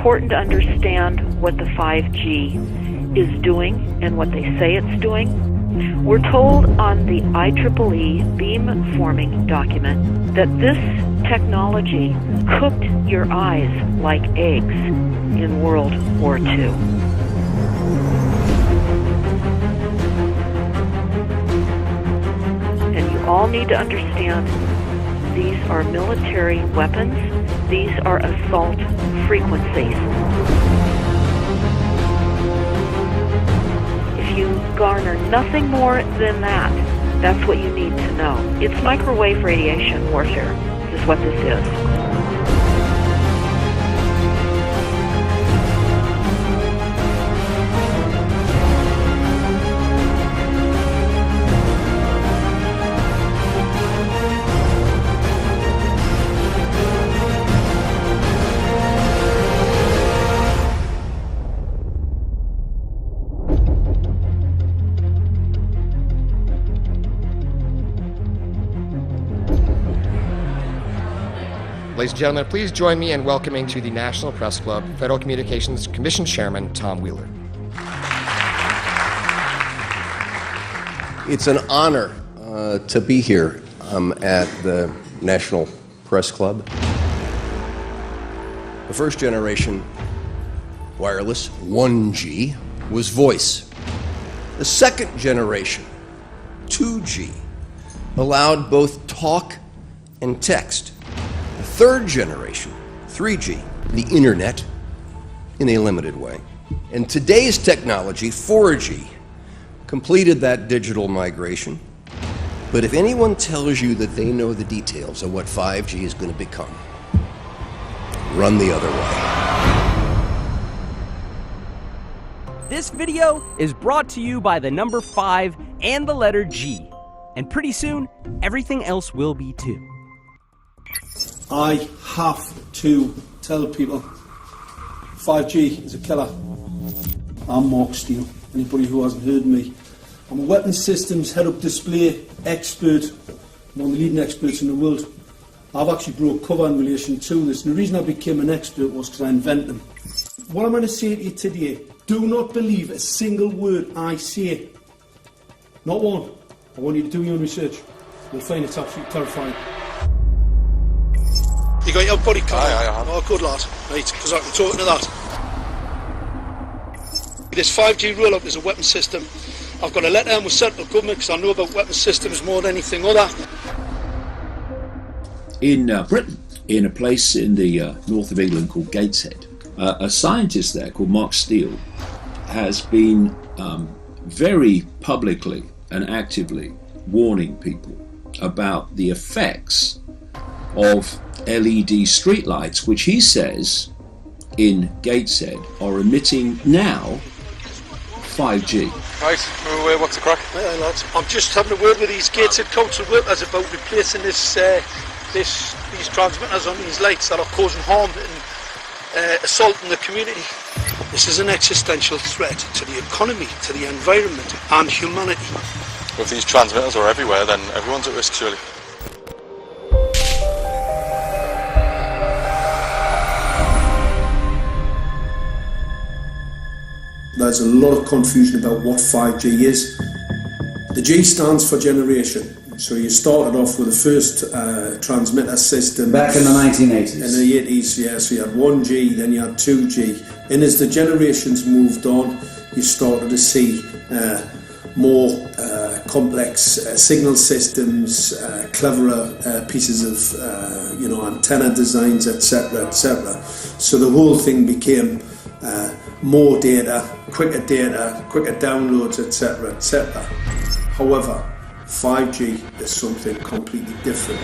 important to understand what the 5G is doing and what they say it's doing. We're told on the IEEE beamforming document that this technology cooked your eyes like eggs in World War II. And you all need to understand these are military weapons. These are assault frequencies. If you garner nothing more than that, that's what you need to know. It's microwave radiation warfare, is what this is. Ladies and gentlemen, please join me in welcoming to the National Press Club Federal Communications Commission Chairman Tom Wheeler. It's an honor to be here at the National Press Club. The first generation wireless, 1G, was voice. The second generation, 2G, allowed both talk and text. The third generation, 3G, the internet, in a limited way. And today's technology, 4G, completed that digital migration. But if anyone tells you that they know the details of what 5G is going to become, run the other way. This video is brought to you by the number 5 and the letter G. And pretty soon, everything else will be too. I have to tell people 5G is a killer. I'm Mark Steele. Anybody who hasn't heard me, I'm a weapons systems head-up display expert, one of the leading experts in the world. I've actually broke cover in relation to this, and the reason I became an expert was because I invented them. What I'm going to say to you today, do not believe a single word I say. Not one. I want you to do your own research. You'll find it's absolutely terrifying. You got your body card? Aye. Oh, good lad. Right, because I'm talking to that. This 5G roll-up is a weapon system. I've got a letter in with central government because I know about weapon systems more than anything other. In Britain, in a place in the north of England called Gateshead, a scientist there called Mark Steele has been very publicly and actively warning people about the effects of LED streetlights, which he says in Gateshead are emitting now 5G. Right, what's the crack? Hey, lads. I'm just having a word with these Gateshead council workers about replacing these transmitters on these lights that are causing harm and assaulting the community. This is an existential threat to the economy, to the environment and humanity. If these transmitters are everywhere, then everyone's at risk, surely. There's a lot of confusion about what 5G is. The G stands for generation. So you started off with the first transmitter system. Back in the 1980s. In the 80s, yeah. So you had 1G, then you had 2G. And as the generations moved on, you started to see more complex signal systems, cleverer pieces of antenna designs, etc., etc. So the whole thing became more data, quicker downloads, etc., etc. However, 5G is something completely different.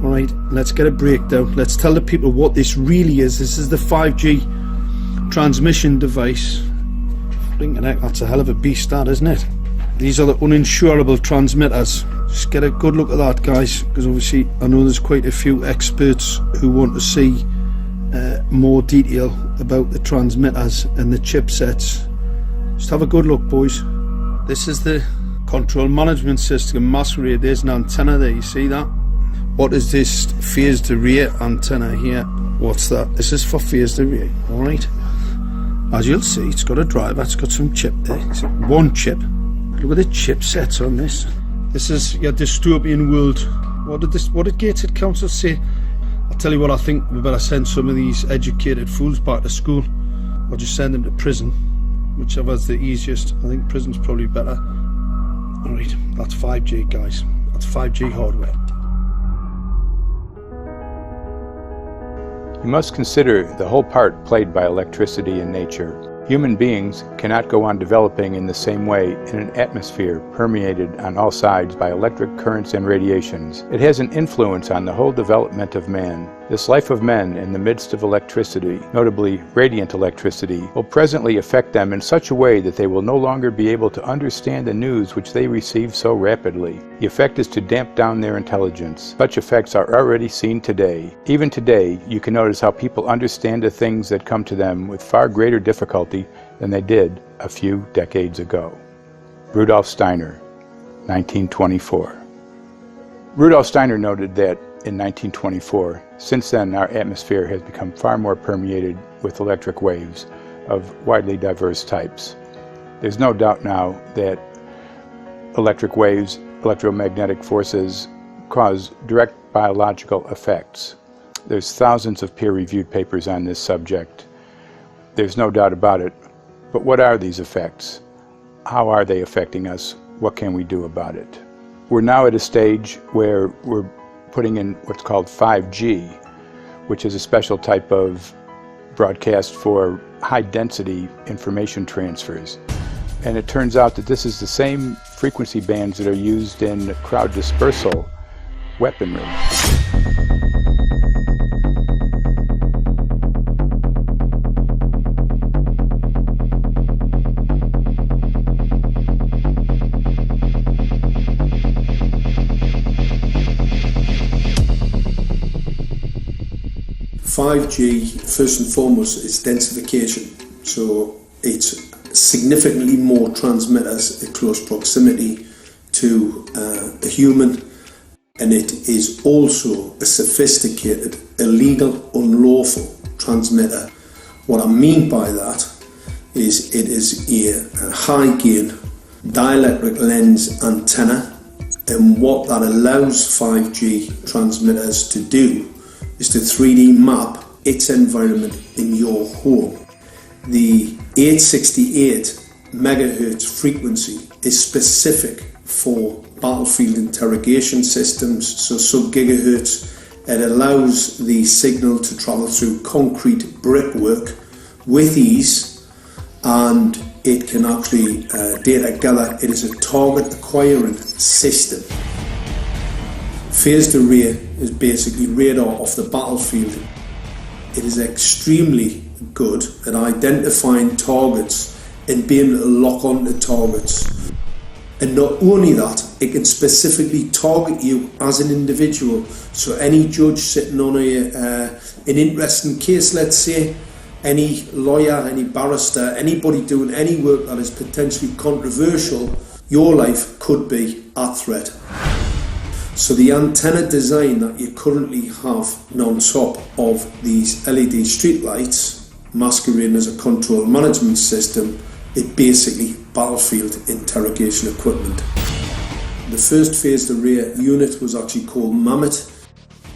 Alright, let's get a breakdown. Let's tell the people what this really is. This is the 5G transmission device. Blinking heck, that's a hell of a beast, that, isn't it? These are the uninsurable transmitters. Just get a good look at that, guys, because obviously I know there's quite a few experts who want to see more detail about the transmitters and the chipsets. Just have a good look, boys. This is the control management system masquerade. There's an antenna there, you see that? What is this phased array antenna here? What's that? This is for phased array, alright? As you'll see, it's got a driver, it's got some chip there. It's one chip. Look at the chipsets on this. This is your dystopian world. What did Gateshead Council say? I'll tell you what, I think we better send some of these educated fools back to school, or just send them to prison, whichever's the easiest. I think prison's probably better. Alright, that's 5G, guys. That's 5G hardware. You must consider the whole part played by electricity in nature. Human beings cannot go on developing in the same way in an atmosphere permeated on all sides by electric currents and radiations. It has an influence on the whole development of man. This life of men in the midst of electricity, notably radiant electricity, will presently affect them in such a way that they will no longer be able to understand the news which they receive so rapidly. The effect is to damp down their intelligence. Such effects are already seen today. Even today, you can notice how people understand the things that come to them with far greater difficulty than they did a few decades ago. Rudolf Steiner, 1924. Rudolf Steiner noted that in 1924, since then our atmosphere has become far more permeated with electric waves of widely diverse types. There's no doubt now that electric waves, electromagnetic forces, cause direct biological effects. There's thousands of peer-reviewed papers on this subject. There's no doubt about it. But what are these effects? How are they affecting us? What can we do about it? We're now at a stage where we're putting in what's called 5G, which is a special type of broadcast for high-density information transfers. And it turns out that this is the same frequency bands that are used in crowd dispersal weaponry. .5G, first and foremost, is densification. So it's significantly more transmitters in close proximity to a human, and it is also a sophisticated, illegal, unlawful transmitter. What I mean by that is it is a high gain dielectric lens antenna, and what that allows 5G transmitters to do is to 3D map its environment in your home. The 868 megahertz frequency is specific for battlefield interrogation systems, so sub-gigahertz. It allows the signal to travel through concrete brickwork with ease, and it can actually data gather. It is a target acquiring system. Phased array is basically radar off the battlefield. It is extremely good at identifying targets and being able to lock onto targets. And not only that, it can specifically target you as an individual. So any judge sitting on an interesting case, let's say, any lawyer, any barrister, anybody doing any work that is potentially controversial, your life could be at threat. So the antenna design that you currently have on top of these LED streetlights, masquerading as a control management system, is basically battlefield interrogation equipment. The first phased array unit was actually called Mammoth,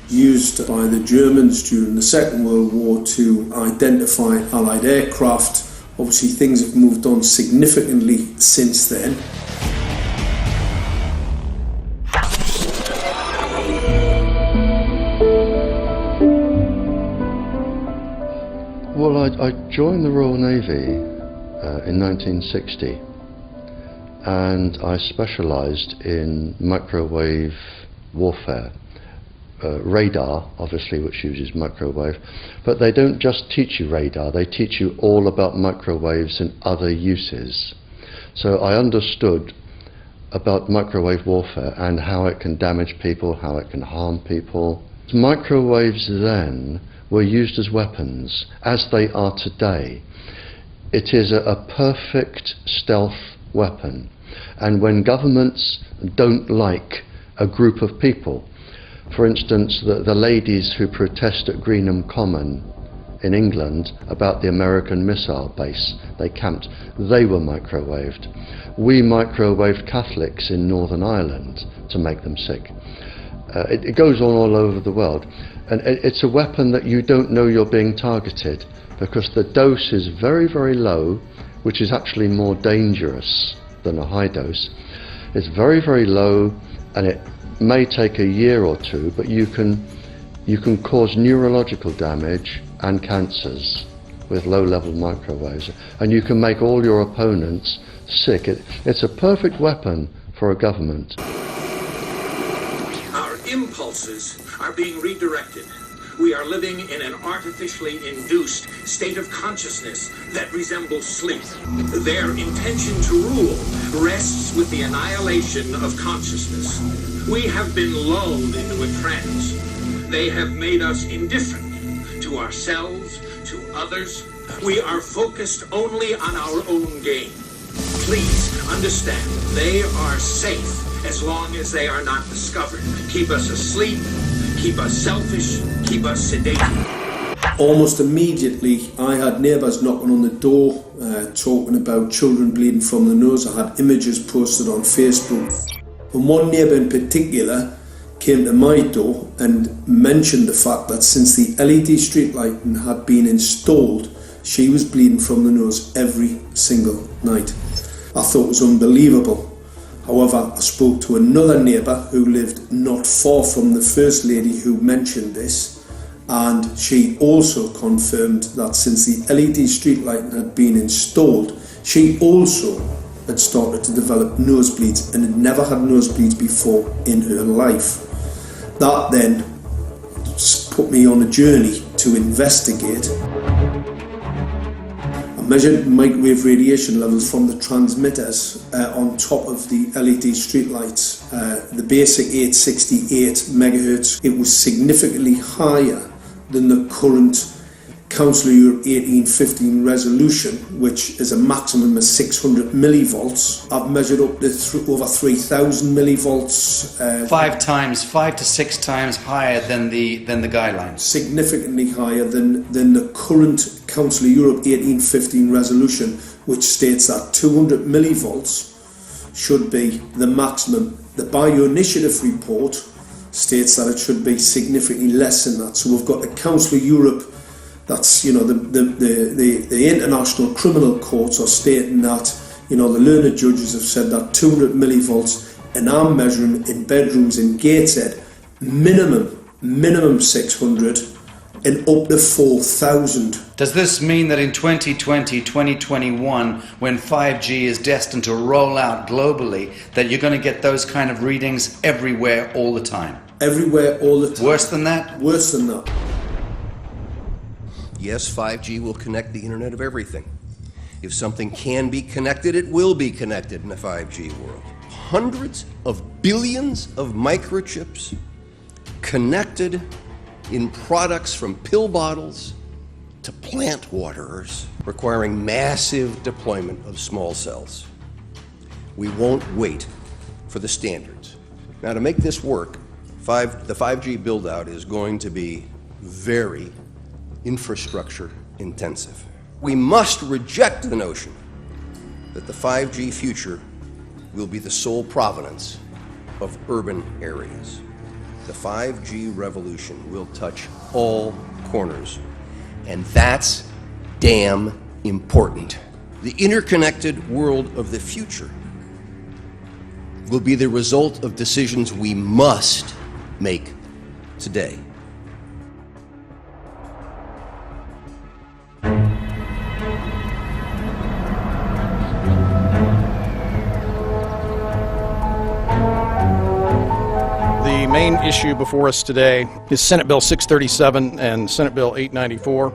used by the Germans during the Second World War to identify Allied aircraft. Obviously things have moved on significantly since then. Well, I joined the Royal Navy in 1960, and I specialised in microwave warfare. Radar, obviously, which uses microwave, but they don't just teach you radar, they teach you all about microwaves and other uses. So I understood about microwave warfare and how it can damage people, how it can harm people. Microwaves then were used as weapons, as they are today. It is a perfect stealth weapon, and when governments don't like a group of people, For instance, the ladies who protest at Greenham Common in England about the American missile base they camped, they were microwaved. We microwaved Catholics in Northern Ireland to make them sick. It goes on all over the world, and it's a weapon that you don't know you're being targeted, because the dose is very, very low, which is actually more dangerous than a high dose. It's very, very low, and it may take a year or two, but you can cause neurological damage and cancers with low-level microwaves, and you can make all your opponents sick. It's a perfect weapon for a government. Our impulses are being redirected. We are living in an artificially induced state of consciousness that resembles sleep. Their intention to rule rests with the annihilation of consciousness. We have been lulled into a trance. They have made us indifferent to ourselves, to others. We are focused only on our own gain. Please understand, they are safe as long as they are not discovered. Keep us asleep, keep us selfish, keep us sedated. Almost immediately, I had neighbours knocking on the door, talking about children bleeding from the nose. I had images posted on Facebook. And one neighbour in particular came to my door and mentioned the fact that since the LED street lighting had been installed, she was bleeding from the nose every single night. I thought it was unbelievable. However, I spoke to another neighbour who lived not far from the first lady who mentioned this, and she also confirmed that since the LED street lighting had been installed, she also had started to develop nosebleeds and had never had nosebleeds before in her life. That then put me on a journey to investigate. I measured microwave radiation levels from the transmitters on top of the LED streetlights. The basic 868 megahertz, it was significantly higher than the current Council of Europe 1815 resolution, which is a maximum of 600 millivolts. I've measured up to over 3,000 millivolts. 5 to 6 times higher than the guidelines. Significantly higher than the current Council of Europe 1815 resolution, which states that 200 millivolts should be the maximum. The Bioinitiative report states that it should be significantly less than that. So we've got the Council of Europe, that's, you know, the international criminal courts are stating that, you know, the learned judges have said that 200 millivolts, and I'm measuring in bedrooms in Gateshead minimum 600 and up to 4,000. Does this mean that in 2020, 2021, when 5G is destined to roll out globally, that you're going to get those kind of readings everywhere all the time? Everywhere all the time. Worse than that? Worse than that. Yes, 5G will connect the Internet of everything. If something can be connected, it will be connected in a 5G world. Hundreds of billions of microchips connected in products from pill bottles to plant waterers, requiring massive deployment of small cells. We won't wait for the standards. Now, to make this work, the 5G build-out is going to be very infrastructure intensive. We must reject the notion that the 5G future will be the sole provenance of urban areas. The 5G revolution will touch all corners, and that's damn important. The interconnected world of the future will be the result of decisions we must make today. The main issue before us today is Senate Bill 637 and Senate Bill 894,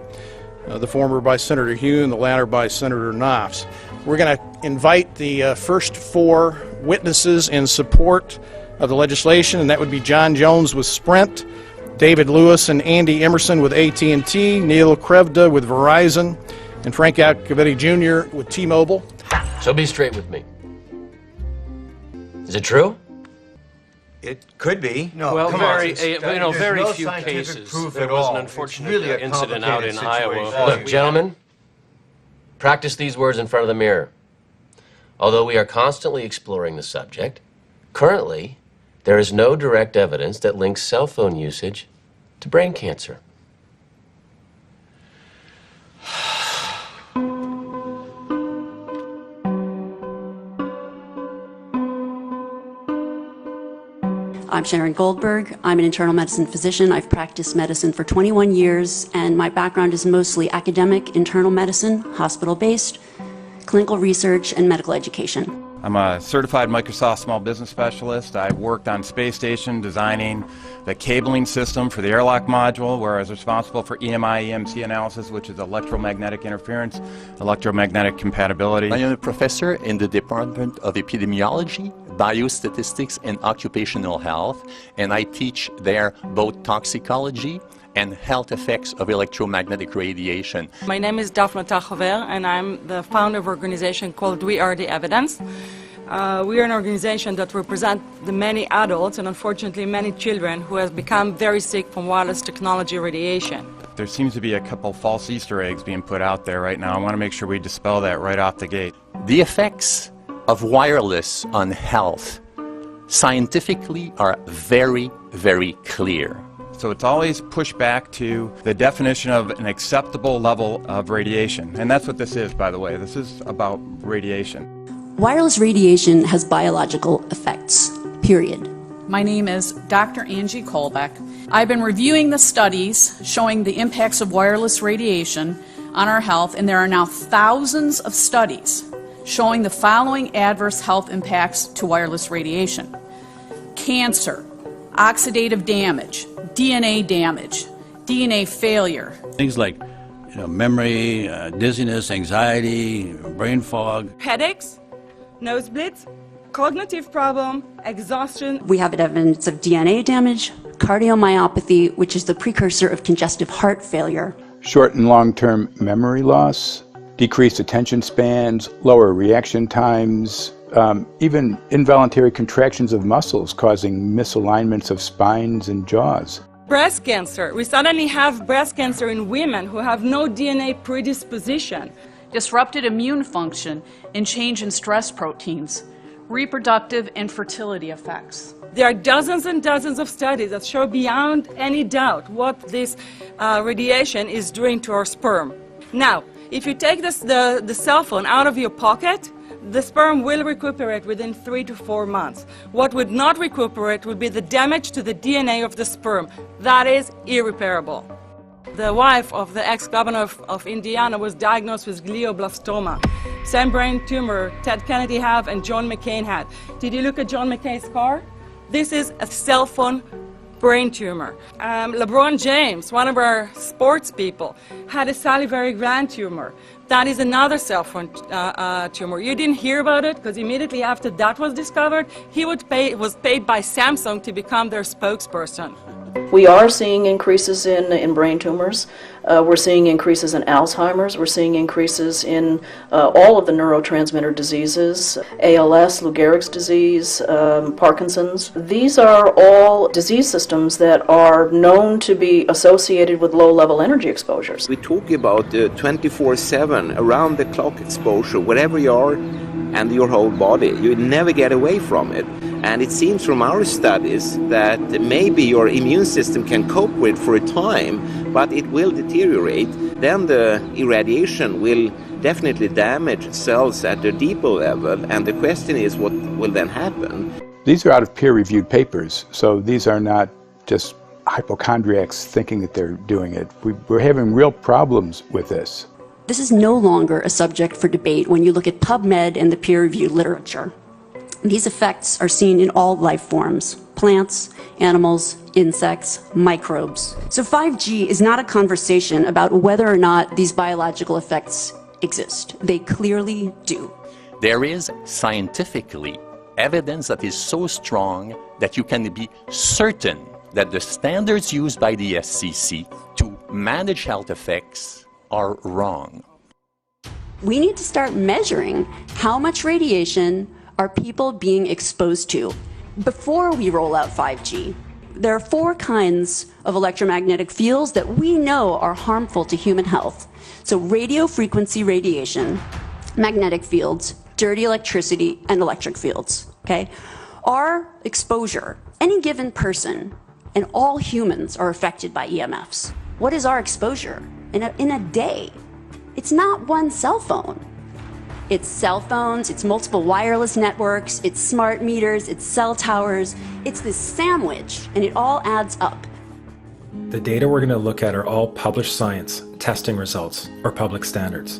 the former by Senator Hugh and the latter by Senator Knopf. We're going to invite the first four witnesses in support of the legislation, and that would be John Jones with Sprint, David Lewis and Andy Emerson with AT&T, Neil Krevda with Verizon, and Frank Iacovetti Jr. with T-Mobile. So be straight with me. Is it true? It could be. No, well, very few cases. There was an unfortunate incident out in Iowa. Look, gentlemen, practice these words in front of the mirror. Although we are constantly exploring the subject, currently, there is no direct evidence that links cell phone usage to brain cancer. I'm Sharon Goldberg. I'm an internal medicine physician. I've practiced medicine for 21 years, and my background is mostly academic, internal medicine, hospital-based, clinical research, and medical education. I'm a certified Microsoft small business specialist. I've worked on space station designing the cabling system for the airlock module, where I was responsible for EMI/EMC analysis, which is electromagnetic interference, electromagnetic compatibility. I am a professor in the Department of Epidemiology, Biostatistics, and Occupational Health, and I teach there both toxicology and health effects of electromagnetic radiation. My name is Daphne Tachover, and I'm the founder of an organization called We Are the Evidence. We are an organization that represents the many adults and unfortunately many children who have become very sick from wireless technology radiation. There seems to be a couple false Easter eggs being put out there right now. I want to make sure we dispel that right off the gate. The effects of wireless on health scientifically are very, very clear. So it's always pushed back to the definition of an acceptable level of radiation. And that's what this is, by the way. This is about radiation. Wireless radiation has biological effects, period. My name is Dr. Angie Kolbeck. I've been reviewing the studies showing the impacts of wireless radiation on our health, and there are now thousands of studies showing the following adverse health impacts to wireless radiation: cancer, oxidative damage, DNA failure. Things like memory, dizziness, anxiety, brain fog. Headaches, nosebleeds, cognitive problem, exhaustion. We have evidence of DNA damage, cardiomyopathy, which is the precursor of congestive heart failure. Short and long-term memory loss, decreased attention spans, lower reaction times, even involuntary contractions of muscles causing misalignments of spines and jaws. Breast cancer. We suddenly have breast cancer in women who have no DNA predisposition. Disrupted immune function and change in stress proteins, reproductive and fertility effects. There are dozens and dozens of studies that show beyond any doubt what this radiation is doing to our sperm. Now, if you take the cell phone out of your pocket, the sperm will recuperate within 3 to 4 months. What would not recuperate would be the damage to the DNA of the sperm. That is irreparable. The wife of the ex-governor of Indiana was diagnosed with glioblastoma. Same brain tumor Ted Kennedy had and John McCain had. Did you look at John McCain's car? This is a cell phone brain tumor. LeBron James, one of our sports people, had a salivary gland tumor. That is another cell phone tumor. You didn't hear about it because immediately after that was discovered, he was paid by Samsung to become their spokesperson. We are seeing increases in brain tumors. We're seeing increases in Alzheimer's. We're seeing increases in all of the neurotransmitter diseases, ALS, Lou Gehrig's disease, Parkinson's. These are all disease systems that are known to be associated with low-level energy exposures. We talk about 24/7, around-the-clock exposure, wherever you are and your whole body. You never get away from it. And it seems from our studies that maybe your immune system can cope with for a time, but it will deteriorate. Then the irradiation will definitely damage cells at a deeper level, and the question is what will then happen? These are out of peer-reviewed papers, so these are not just hypochondriacs thinking that they're doing it. We're having real problems with this. This is no longer a subject for debate when you look at PubMed and the peer-reviewed literature. These effects are seen in all life forms: plants, animals, insects, microbes. So 5G is not a conversation about whether or not these biological effects exist. They clearly do. There is scientifically evidence that is so strong that you can be certain that the standards used by the SCC to manage health effects are wrong. We need to start measuring how much radiation are people being exposed to. before we roll out 5G, there are 4 kinds of electromagnetic fields that we know are harmful to human health. So radio frequency radiation, magnetic fields, dirty electricity, and electric fields, okay? Our exposure, any given person, and all humans are affected by EMFs. What is our exposure in a day? It's not one cell phone. It's cell phones, it's multiple wireless networks, it's smart meters, it's cell towers. It's this sandwich, and it all adds up. The data we're going to look at are all published science, testing results, or public standards.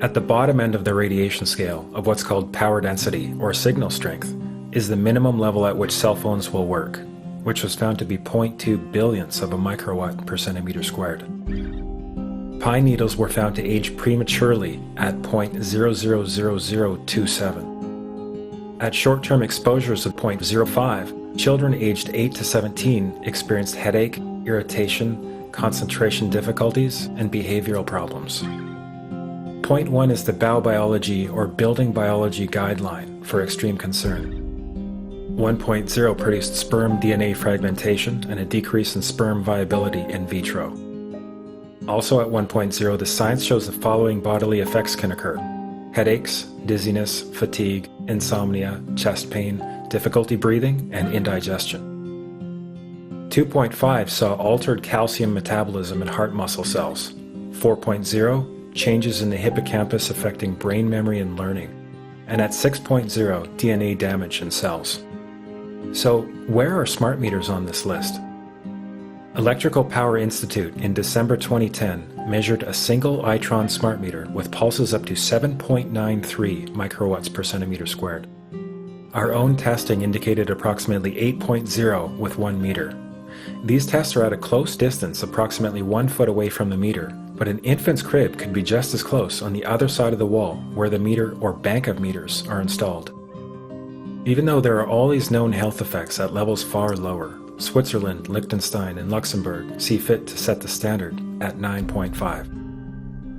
At the bottom end of the radiation scale of what's called power density, or signal strength, is the minimum level at which cell phones will work, which was found to be 0.2 billionths of a microwatt per centimeter squared. Pine needles were found to age prematurely at 0.000027. At short-term exposures of 0.05, children aged 8 to 17 experienced headache, irritation, concentration difficulties, and behavioral problems. 0.1 is the biobiology or building biology guideline for extreme concern. 1.0 produced sperm DNA fragmentation and a decrease in sperm viability in vitro. Also at 1.0, the science shows the following bodily effects can occur: headaches, dizziness, fatigue, insomnia, chest pain, difficulty breathing, and indigestion. 2.5 saw altered calcium metabolism in heart muscle cells. 4.0, changes in the hippocampus affecting brain memory and learning. And at 6.0, DNA damage in cells. So, where are smart meters on this list? Electrical Power Institute in December 2010 measured a single Itron smart meter with pulses up to 7.93 microwatts per centimeter squared. Our own testing indicated approximately 8.0 with 1 meter. These tests are at a close distance, approximately 1 foot away from the meter, but an infant's crib could be just as close on the other side of the wall where the meter or bank of meters are installed. Even though there are all these known health effects at levels far lower, Switzerland, Liechtenstein, and Luxembourg see fit to set the standard at 9.5.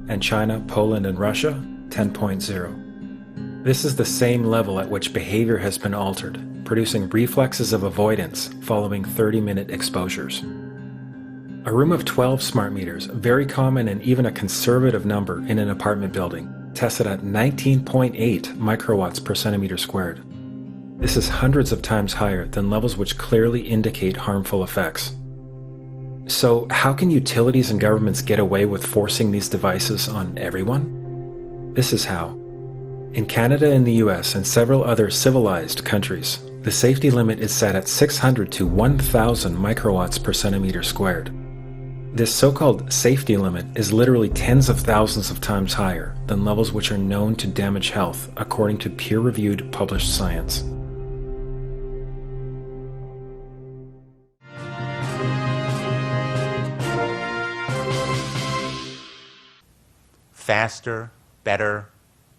And China, Poland, and Russia, 10.0. This is the same level at which behavior has been altered, producing reflexes of avoidance following 30-minute exposures. A room of 12 smart meters, very common and even a conservative number in an apartment building, tested at 19.8 microwatts per centimeter squared. This is hundreds of times higher than levels which clearly indicate harmful effects. So how can utilities and governments get away with forcing these devices on everyone? This is how. In Canada and the US and several other civilized countries, the safety limit is set at 600 to 1,000 microwatts per centimeter squared. This so-called safety limit is literally tens of thousands of times higher than levels which are known to damage health according to peer-reviewed published science. Faster, better,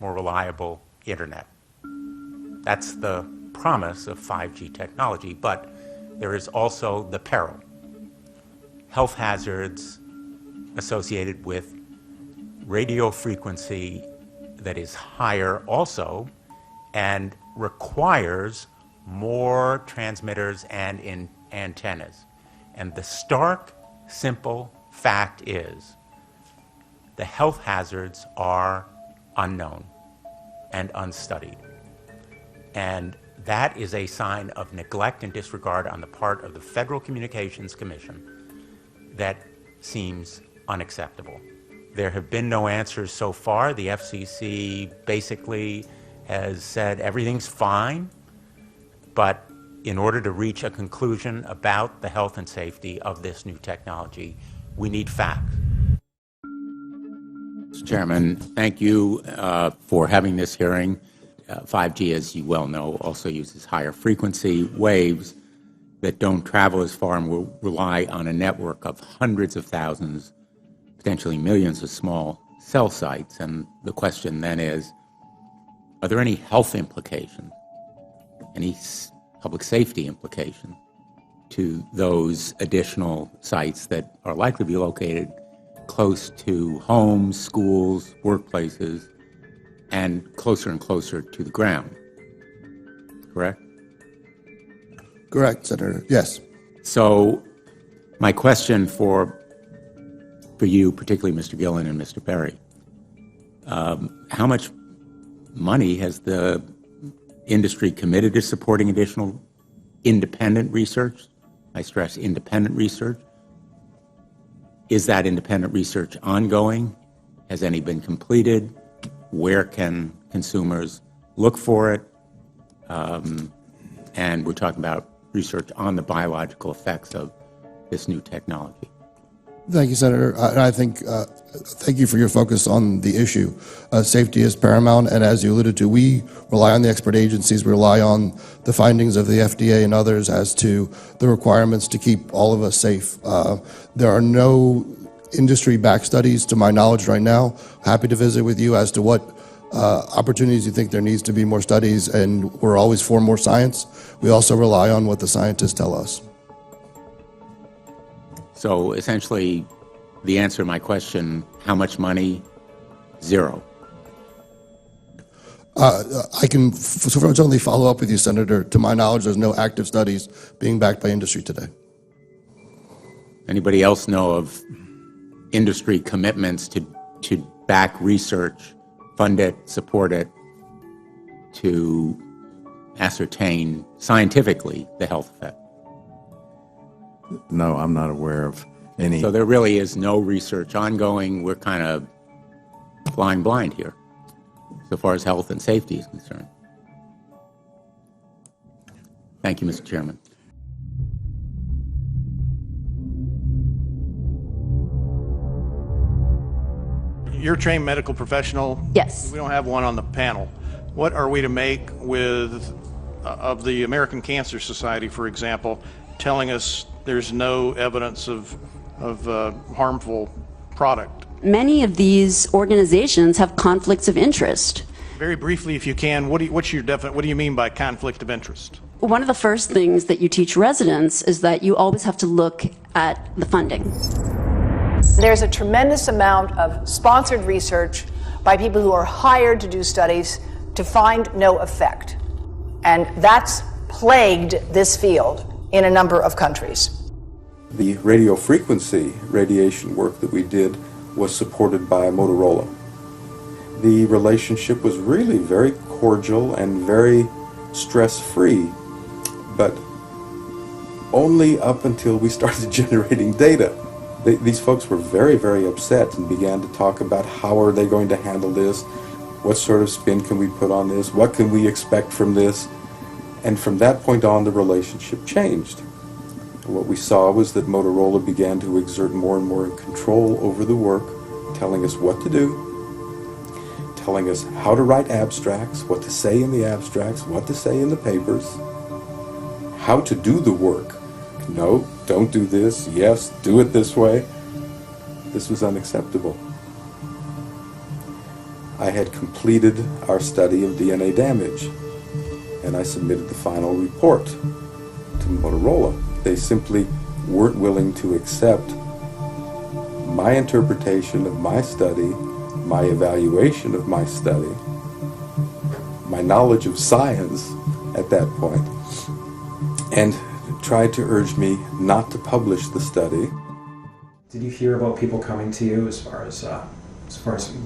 more reliable internet. That's the promise of 5G technology, but there is also the peril. Health hazards associated with radio frequency that is higher also and requires more transmitters and antennas. And the stark, simple fact is the health hazards are unknown and unstudied. And that is a sign of neglect and disregard on the part of the Federal Communications Commission that seems unacceptable. There have been no answers so far. The FCC basically has said everything's fine, but in order to reach a conclusion about the health and safety of this new technology, we need facts. Mr. Chairman, thank you for having this hearing. 5G, as you well know, also uses higher frequency waves that don't travel as far and will rely on a network of hundreds of thousands, potentially millions of small cell sites. And the question then is, are there any health implications, any public safety implications to those additional sites that are likely to be located close to homes, schools, workplaces, and closer to the ground? Correct? Correct, Senator. Yes. So my question for you, particularly Mr. Gillen and Mr. Perry, how much money has the industry committed to supporting additional independent research? I stress independent research. Is that independent research ongoing? Has any been completed? Where can consumers look for it? And we're talking about research on the biological effects of this new technology. Thank you, Senator. I think, thank you for your focus on the issue. Safety is paramount, and as you alluded to, we rely on the expert agencies, we rely on the findings of the FDA and others as to the requirements to keep all of us safe. There are no industry-backed studies, to my knowledge right now. Happy to visit with you as to what opportunities you think there needs to be more studies, and we're always for more science. We also rely on what the scientists tell us. So essentially, the answer to my question, how much money? Zero. I can certainly follow up with you, Senator. To my knowledge, there's no active studies being backed by industry today. Anybody else know of industry commitments to back research, fund it, support it, to ascertain scientifically the health effect? No, I'm not aware of any. So there really is no research ongoing. We're kind of flying blind here, so far as health and safety is concerned. Thank you, Mr. Chairman. You're a trained medical professional. Yes. We don't have one on the panel. What are we to make with of the American Cancer Society, for example, telling us there's no evidence of harmful product? Many of these organizations have conflicts of interest. Very briefly, if you can, what do you mean by conflict of interest? One of the first things that you teach residents is that you always have to look at the funding. There's a tremendous amount of sponsored research by people who are hired to do studies to find no effect. And that's plagued this field in a number of countries. The radio frequency radiation work that we did was supported by Motorola. The relationship was really very cordial and very stress-free, but only up until we started generating data. These folks were very, very upset and began to talk about how are they going to handle this, what sort of spin can we put on this, what can we expect from this, and from that point on the relationship changed. What we saw was that Motorola began to exert more and more control over the work, telling us what to do, telling us how to write abstracts, what to say in the abstracts, what to say in the papers, how to do the work. No, don't do this. Yes, do it this way. This was unacceptable. I had completed our study of DNA damage, and I submitted the final report to Motorola. They simply weren't willing to accept my interpretation of my study, my evaluation of my study, my knowledge of science at that point, and tried to urge me not to publish the study. Did you hear about people coming to you as far as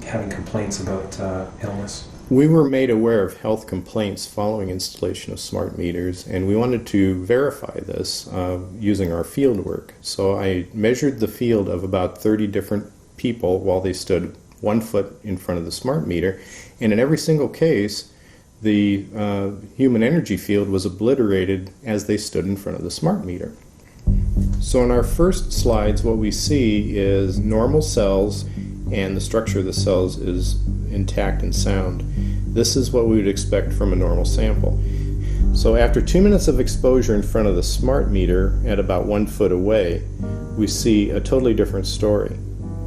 having complaints about illness? We were made aware of health complaints following installation of smart meters, and we wanted to verify this using our field work. So I measured the field of about 30 different people while they stood 1 foot in front of the smart meter, and in every single case, the human energy field was obliterated as they stood in front of the smart meter. So in our first slides, what we see is normal cells, and the structure of the cells is intact and sound. This is what we would expect from a normal sample. So after 2 minutes of exposure in front of the smart meter at about 1 foot away, we see a totally different story.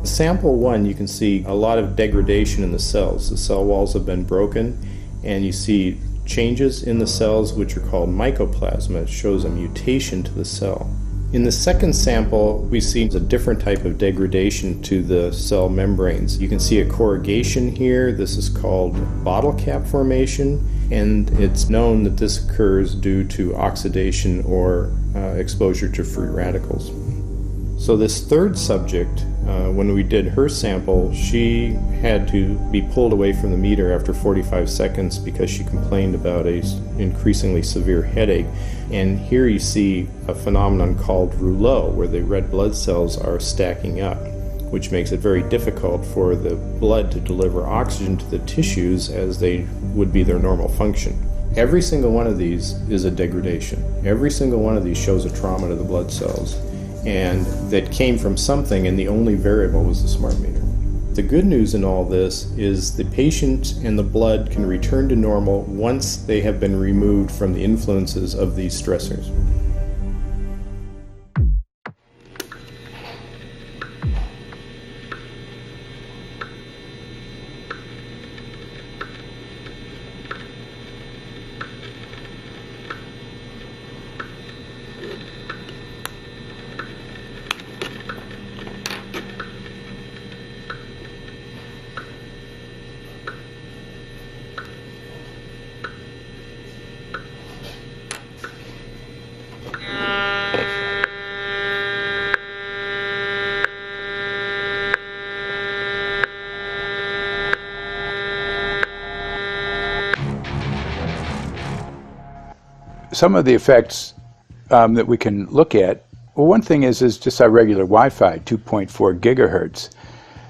Sample 1, you can see a lot of degradation in the cells. The cell walls have been broken, and you see changes in the cells which are called mycoplasma. It shows a mutation to the cell. In the second sample, we see a different type of degradation to the cell membranes. You can see a corrugation here. This is called bottle cap formation, and it's known that this occurs due to oxidation or exposure to free radicals. So this third subject, when we did her sample, she had to be pulled away from the meter after 45 seconds because she complained about an increasingly severe headache. And here you see a phenomenon called rouleau, where the red blood cells are stacking up, which makes it very difficult for the blood to deliver oxygen to the tissues as they would be their normal function. Every single one of these is a degradation. Every single one of these shows a trauma to the blood cells, and that came from something, and the only variable was the smart meter. The good news in all this is the patient and the blood can return to normal once they have been removed from the influences of these stressors. Some of the effects that we can look at, well, one thing is just our regular Wi-Fi, 2.4 gigahertz.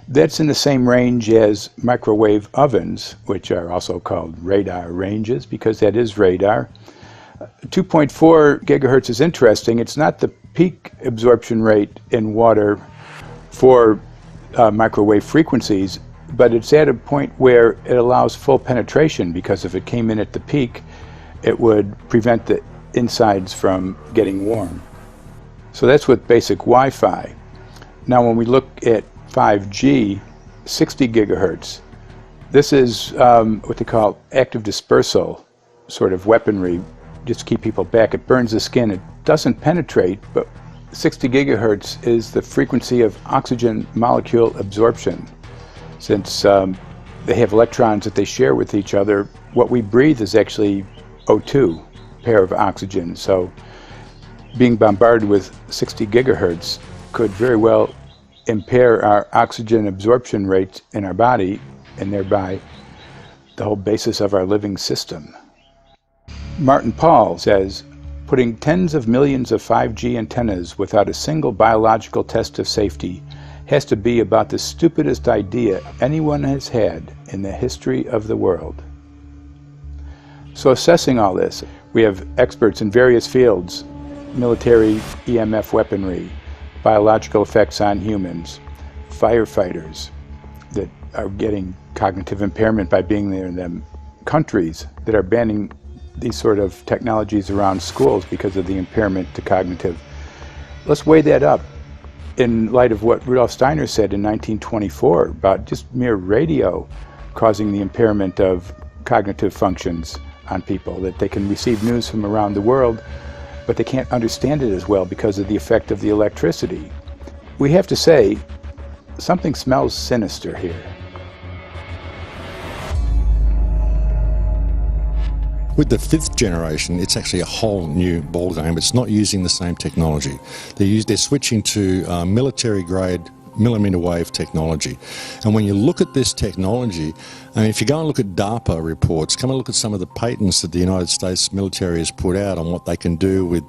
That's in the same range as microwave ovens, which are also called radar ranges, because that is radar. 2.4 gigahertz is interesting. It's not the peak absorption rate in water for microwave frequencies, but it's at a point where it allows full penetration, because if it came in at the peak, it would prevent the insides from getting warm. So that's with basic Wi-Fi. Now when we look at 5G, 60 gigahertz, this is what they call active dispersal sort of weaponry, just to keep people back. It burns the skin. It doesn't penetrate, but 60 gigahertz is the frequency of oxygen molecule absorption. Since they have electrons that they share with each other, what we breathe is actually O2, pair of oxygen. So being bombarded with 60 gigahertz could very well impair our oxygen absorption rate in our body, and thereby the whole basis of our living system. Martin Paul says, putting tens of millions of 5G antennas without a single biological test of safety has to be about the stupidest idea anyone has had in the history of the world. So assessing all this, we have experts in various fields, military EMF weaponry, biological effects on humans, firefighters that are getting cognitive impairment by being there in them, countries that are banning these sort of technologies around schools because of the impairment to cognitive. Let's weigh that up in light of what Rudolf Steiner said in 1924 about just mere radio causing the impairment of cognitive functions on people, that they can receive news from around the world, but they can't understand it as well because of the effect of the electricity. We have to say, something smells sinister here. With the fifth generation, it's actually a whole new ballgame. It's not using the same technology. They're switching to military-grade millimeter wave technology. And when you look at this technology, I mean, if you go and look at DARPA reports, come and look at some of the patents that the United States military has put out on what they can do with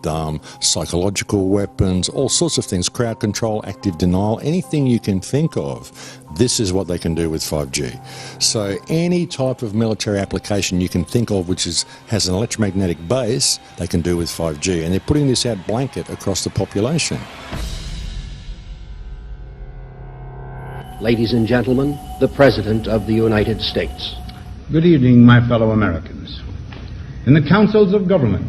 psychological weapons, all sorts of things, crowd control, active denial, anything you can think of, this is what they can do with 5G. So any type of military application you can think of which has an electromagnetic base, they can do with 5G. And they're putting this out blanket across the population. Ladies and gentlemen, the President of the United States. Good evening, my fellow Americans. In the councils of government,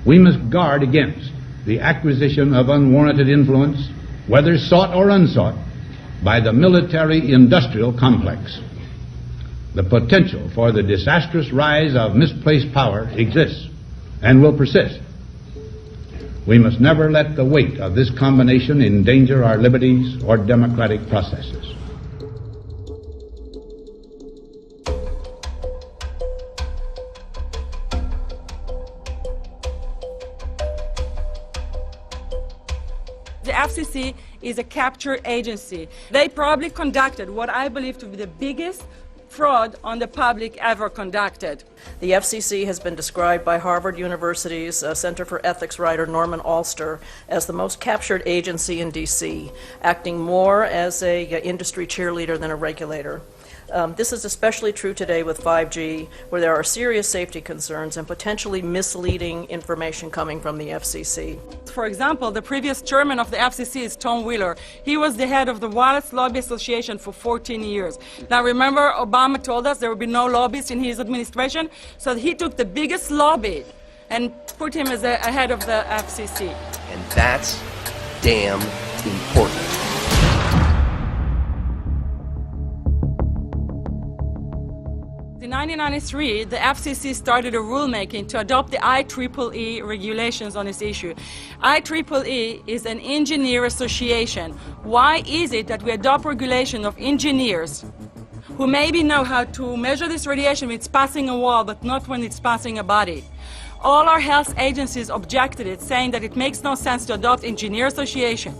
we must guard against the acquisition of unwarranted influence, whether sought or unsought, by the military-industrial complex. The potential for the disastrous rise of misplaced power exists and will persist. We must never let the weight of this combination endanger our liberties or democratic processes. The FCC is a capture agency. They probably conducted what I believe to be the biggest fraud on the public ever conducted. The FCC has been described by Harvard University's Center for Ethics writer Norman Alster as the most captured agency in D.C., acting more as an industry cheerleader than a regulator. This is especially true today with 5G, where there are serious safety concerns and potentially misleading information coming from the FCC. For example, the previous chairman of the FCC is Tom Wheeler. He was the head of the Wireless Lobby Association for 14 years. Now remember, Obama told us there would be no lobbyists in his administration, so he took the biggest lobby and put him as a head of the FCC. And that's damn important. In 1993, the FCC started a rulemaking to adopt the IEEE regulations on this issue. IEEE is an engineer association. Why is it that we adopt regulation of engineers who maybe know how to measure this radiation when it's passing a wall, but not when it's passing a body? All our health agencies objected it, saying that it makes no sense to adopt engineer association,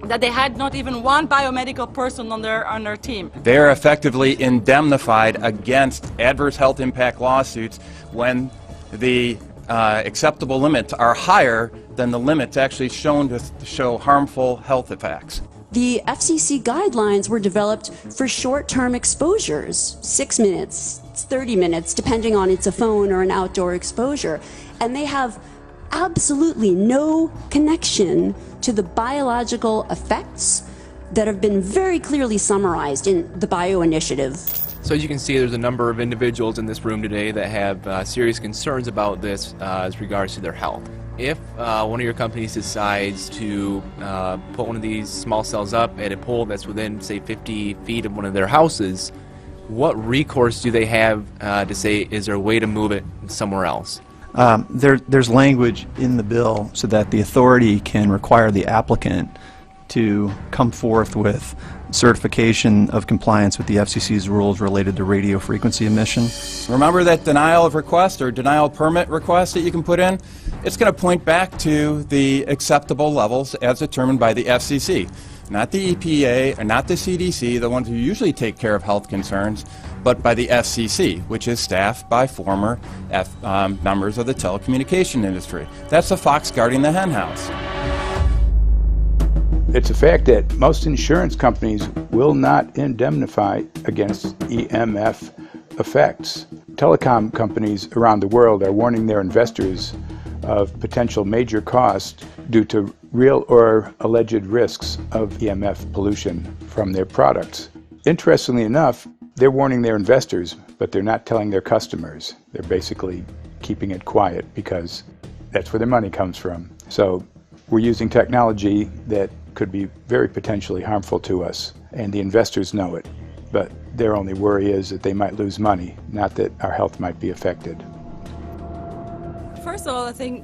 that they had not even one biomedical person on their team. They are effectively indemnified against adverse health impact lawsuits when the acceptable limits are higher than the limits actually shown to show harmful health effects. The FCC guidelines were developed for short-term exposures, 6 minutes, 30 minutes, depending on it's a phone or an outdoor exposure. And they have absolutely no connection to the biological effects that have been very clearly summarized in the Bio Initiative. So as you can see, there's a number of individuals in this room today that have serious concerns about this as regards to their health. If one of your companies decides to put one of these small cells up at a pole that's within, say, 50 feet of one of their houses, what recourse do they have to say, is there a way to move it somewhere else? There's language in the bill so that the authority can require the applicant to come forth with certification of compliance with the FCC's rules related to radio frequency emission. Remember that denial of request or denial of permit request that you can put in? It's going to point back to the acceptable levels as determined by the FCC. Not the EPA or not the CDC, the ones who usually take care of health concerns, but by the FCC, which is staffed by former members of the telecommunication industry. That's the fox guarding the hen house. It's a fact that most insurance companies will not indemnify against EMF effects. Telecom companies around the world are warning their investors of potential major costs due to real or alleged risks of EMF pollution from their products. Interestingly enough, they're warning their investors, but they're not telling their customers. They're basically keeping it quiet because that's where their money comes from. So we're using technology that could be very potentially harmful to us, and the investors know it. But their only worry is that they might lose money, not that our health might be affected. First of all, I think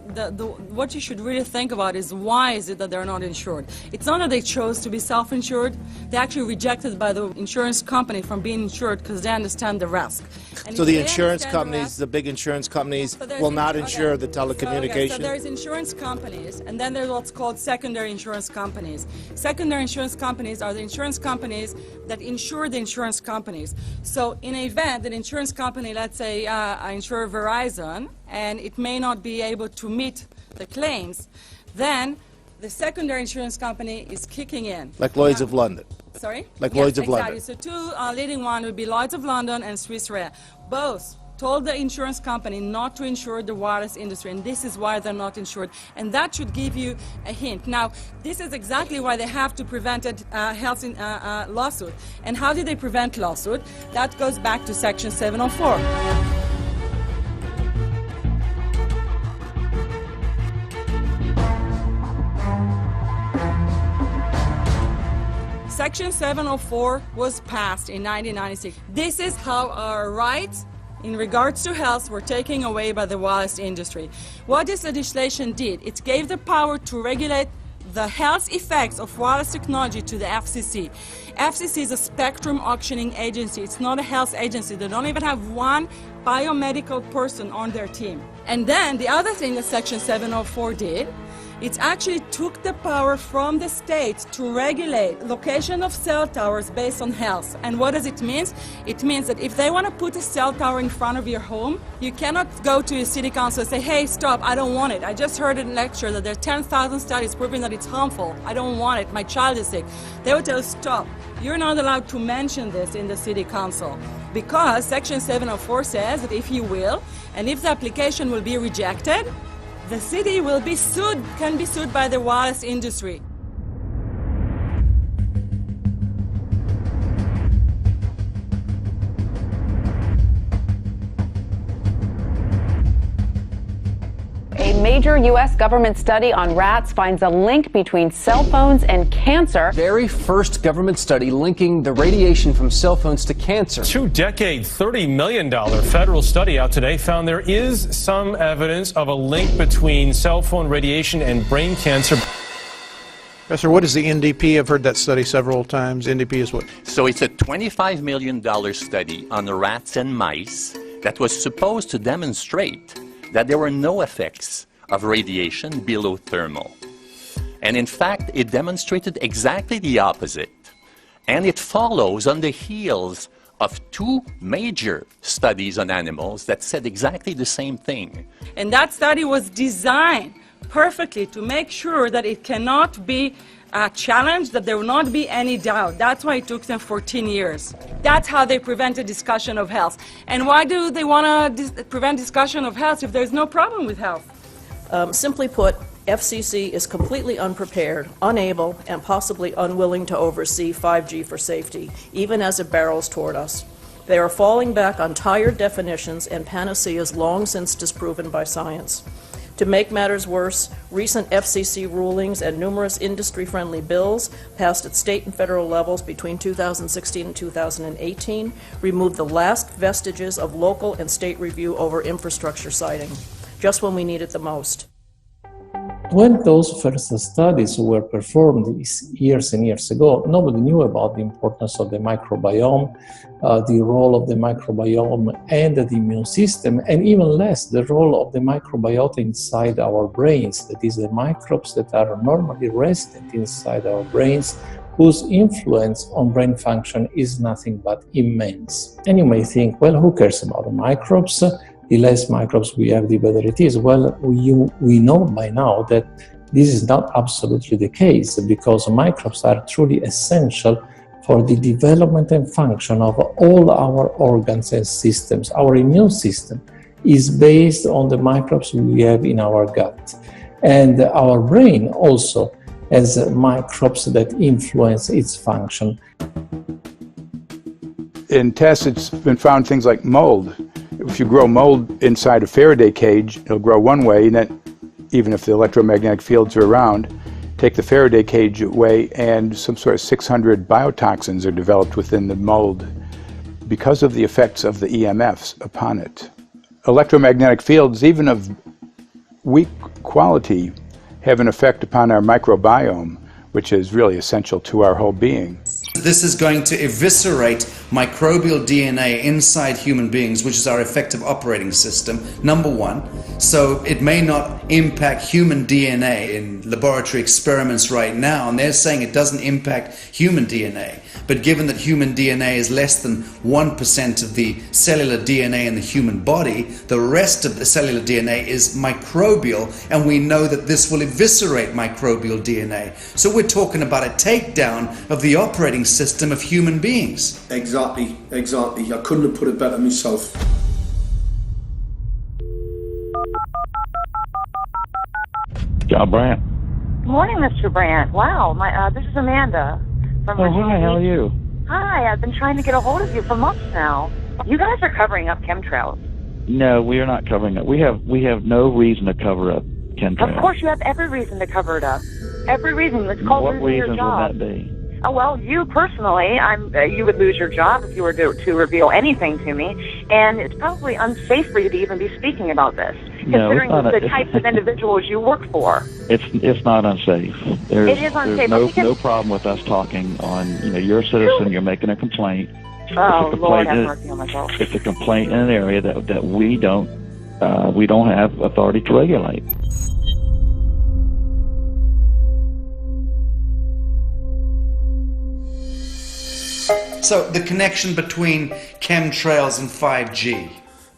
what you should really think about is why is it that they're not insured? It's not that they chose to be self-insured. They actually rejected by the insurance company from being insured because they understand the risk. And so the insurance companies, the big insurance companies, will not insure the telecommunications? So there's insurance companies, and then there's what's called secondary insurance companies. Secondary insurance companies are the insurance companies that insure the insurance companies. So in an event, an insurance company, let's say I insure Verizon, and it may not be able to meet the claims, then the secondary insurance company is kicking in. Like Lloyd's of London? Sorry? Like yes, Lloyd's of exactly. London? So two leading ones would be Lloyd's of London and Swiss Re. Both told the insurance company not to insure the wireless industry, and this is why they're not insured. And that should give you a hint. Now, this is exactly why they have to prevent a health lawsuit. And how do they prevent lawsuit? That goes back to Section 704. Section 704 was passed in 1996. This is how our rights in regards to health were taken away by the wireless industry. What this legislation did, it gave the power to regulate the health effects of wireless technology to the FCC. FCC is a spectrum auctioning agency. It's not a health agency. They don't even have one biomedical person on their team. And then the other thing that Section 704 did, it actually took the power from the states to regulate location of cell towers based on health. And what does it mean? It means that if they want to put a cell tower in front of your home, you cannot go to your city council and say, hey, stop, I don't want it. I just heard in a lecture that there are 10,000 studies proving that it's harmful. I don't want it. My child is sick. They will tell you, stop. You're not allowed to mention this in the city council because Section 704 says that if you will, and if the application will be rejected, the city will be sued, can be sued by the wireless industry. A major U.S. government study on rats finds a link between cell phones and cancer. Very first government study linking the radiation from cell phones to cancer. Two-decade, $30 million federal study out today found there is some evidence of a link between cell phone radiation and brain cancer. Professor, what is the NDP? I've heard that study several times. NDP is what? So it's a $25 million study on rats and mice that was supposed to demonstrate that there were no effects of radiation below thermal. And in fact, it demonstrated exactly the opposite. And it follows on the heels of two major studies on animals that said exactly the same thing. And that study was designed perfectly to make sure that it cannot be challenged, that there will not be any doubt. That's why it took them 14 years. That's how they prevented discussion of health. And why do they want to prevent discussion of health if there's no problem with health? Simply put, FCC is completely unprepared, unable, and possibly unwilling to oversee 5G for safety, even as it barrels toward us. They are falling back on tired definitions and panaceas long since disproven by science. To make matters worse, recent FCC rulings and numerous industry-friendly bills passed at state and federal levels between 2016 and 2018 removed the last vestiges of local and state review over infrastructure siting, just when we need it the most. When those first studies were performed years and years ago, nobody knew about the importance of the microbiome, the role of the microbiome and the immune system, and even less the role of the microbiota inside our brains, that is, the microbes that are normally resident inside our brains, whose influence on brain function is nothing but immense. And you may think, well, who cares about the microbes? The less microbes we have, the better it is. Well, we know by now that this is not absolutely the case, because microbes are truly essential for the development and function of all our organs and systems. Our immune system is based on the microbes we have in our gut. And our brain also has microbes that influence its function. In tests, it's been found things like mold. If you grow mold inside a Faraday cage, it'll grow one way, and then even if the electromagnetic fields are around, take the Faraday cage away and some sort of 600 biotoxins are developed within the mold because of the effects of the EMFs upon it. Electromagnetic fields, even of weak quality, have an effect upon our microbiome, which is really essential to our whole being. This is going to eviscerate microbial DNA inside human beings, which is our effective operating system, number one. So it may not impact human DNA in laboratory experiments right now, and they're saying it doesn't impact human DNA. But given that human DNA is less than 1% of the cellular DNA in the human body, the rest of the cellular DNA is microbial, and we know that this will eviscerate microbial DNA. So we're talking about a takedown of the operating system of human beings. Exactly. I couldn't have put it better myself. John Brandt. Good morning, Mr. Brandt. Wow, this is Amanda from Virginia. Hi, how are you? Hi, I've been trying to get a hold of you for months now. You guys are covering up chemtrails. No, we are not covering it. We have no reason to cover up chemtrails. Of course, you have every reason to cover it up. Every reason. It's called What losing your reasons job. would that be? Oh, well, you personally, you would lose your job if you were to reveal anything to me, and it's probably unsafe for you to even be speaking about this, considering the types of individuals you work for. It's not unsafe. It is unsafe. There's no problem with us talking on, you're a citizen, you're making a complaint. Oh, Lord, have mercy on myself. It's a complaint in an area that we don't have authority to regulate. So the connection between chemtrails and 5G.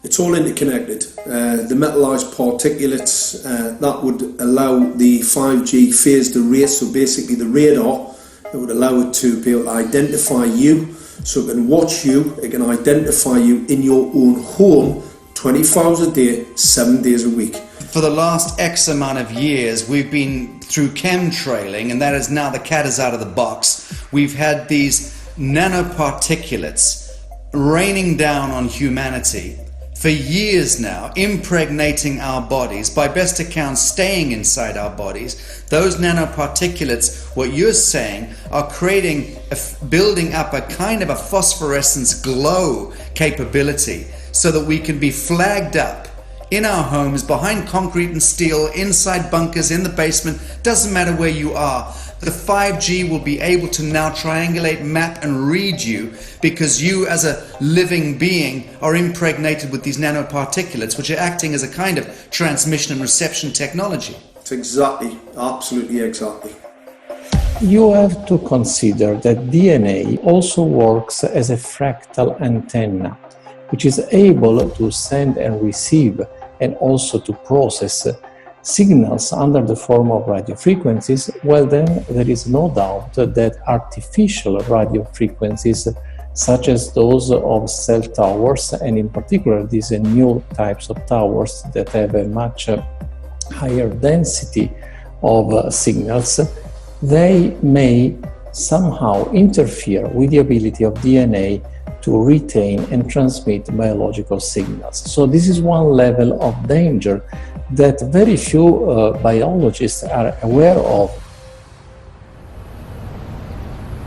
It's all interconnected. The metallized particulates, that would allow the 5G phased array, so basically the radar, that would allow it to be able to identify you, so it can watch you, it can identify you in your own home 24 hours a day, 7 days a week. For the last X amount of years, we've been through chemtrailing, and that is now the cat is out of the box. We've had these nanoparticulates raining down on humanity for years now, impregnating our bodies, by best accounts staying inside our bodies. Those nanoparticulates, what you're saying, are building up a kind of a phosphorescence glow capability so that we can be flagged up in our homes, behind concrete and steel, inside bunkers, in the basement, doesn't matter where you are. The 5G will be able to now triangulate, map and read you, because you as a living being are impregnated with these nanoparticulates, which are acting as a kind of transmission and reception technology. It's exactly, absolutely exactly. You have to consider that DNA also works as a fractal antenna, which is able to send and receive and also to process signals under the form of radio frequencies. Well, then there is no doubt that artificial radio frequencies, such as those of cell towers, and in particular these new types of towers that have a much higher density of signals, they may somehow interfere with the ability of DNA to retain and transmit biological signals. So this is one level of danger that very few biologists are aware of.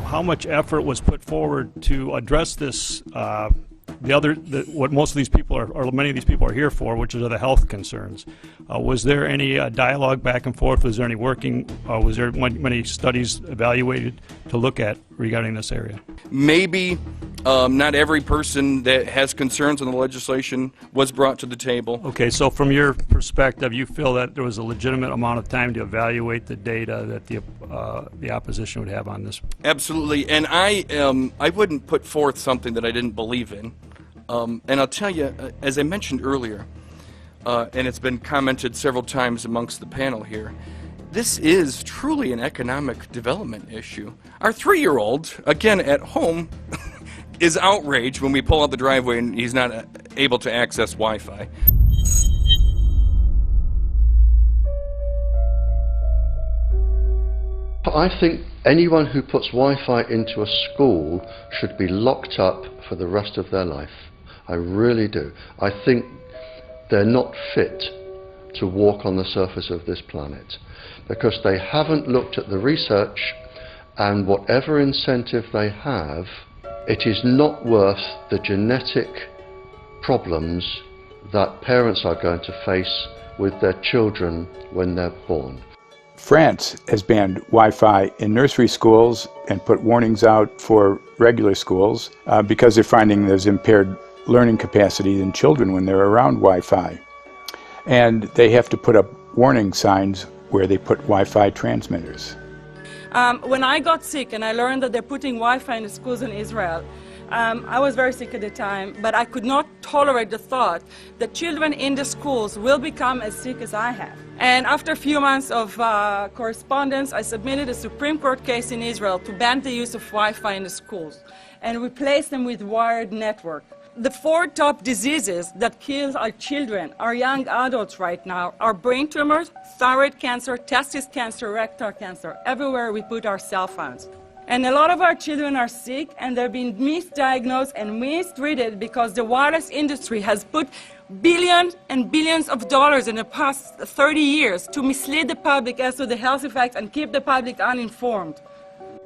How much effort was put forward to address this, what most of these people are, or many of these people are here for, which are the health concerns? Was there any dialogue back and forth? Was there any working, was there many studies evaluated to look at regarding this area? Maybe not every person that has concerns on the legislation was brought to the table. Okay, so from your perspective, you feel that there was a legitimate amount of time to evaluate the data that the opposition would have on this? Absolutely, and I wouldn't put forth something that I didn't believe in. And I'll tell you, as I mentioned earlier, and it's been commented several times amongst the panel here, this is truly an economic development issue. Our 3-year-old, again at home, is outraged when we pull out the driveway and he's not able to access Wi-Fi. I think anyone who puts Wi-Fi into a school should be locked up for the rest of their life. I really do. I think they're not fit to walk on the surface of this planet because they haven't looked at the research, and whatever incentive they have, it is not worth the genetic problems that parents are going to face with their children when they're born. France has banned Wi-Fi in nursery schools and put warnings out for regular schools because they're finding there's impaired learning capacity in children when they're around Wi-Fi. And they have to put up warning signs where they put Wi-Fi transmitters. When I got sick and I learned that they're putting Wi-Fi in the schools in Israel, I was very sick at the time, but I could not tolerate the thought that children in the schools will become as sick as I have. And after a few months of correspondence, I submitted a Supreme Court case in Israel to ban the use of Wi-Fi in the schools and replace them with wired network. The 4 top diseases that kill our children, our young adults right now, are brain tumors, thyroid cancer, testis cancer, rectal cancer, everywhere we put our cell phones. And a lot of our children are sick and they're being misdiagnosed and mistreated because the wireless industry has put billions and billions of dollars in the past 30 years to mislead the public as to the health effects and keep the public uninformed.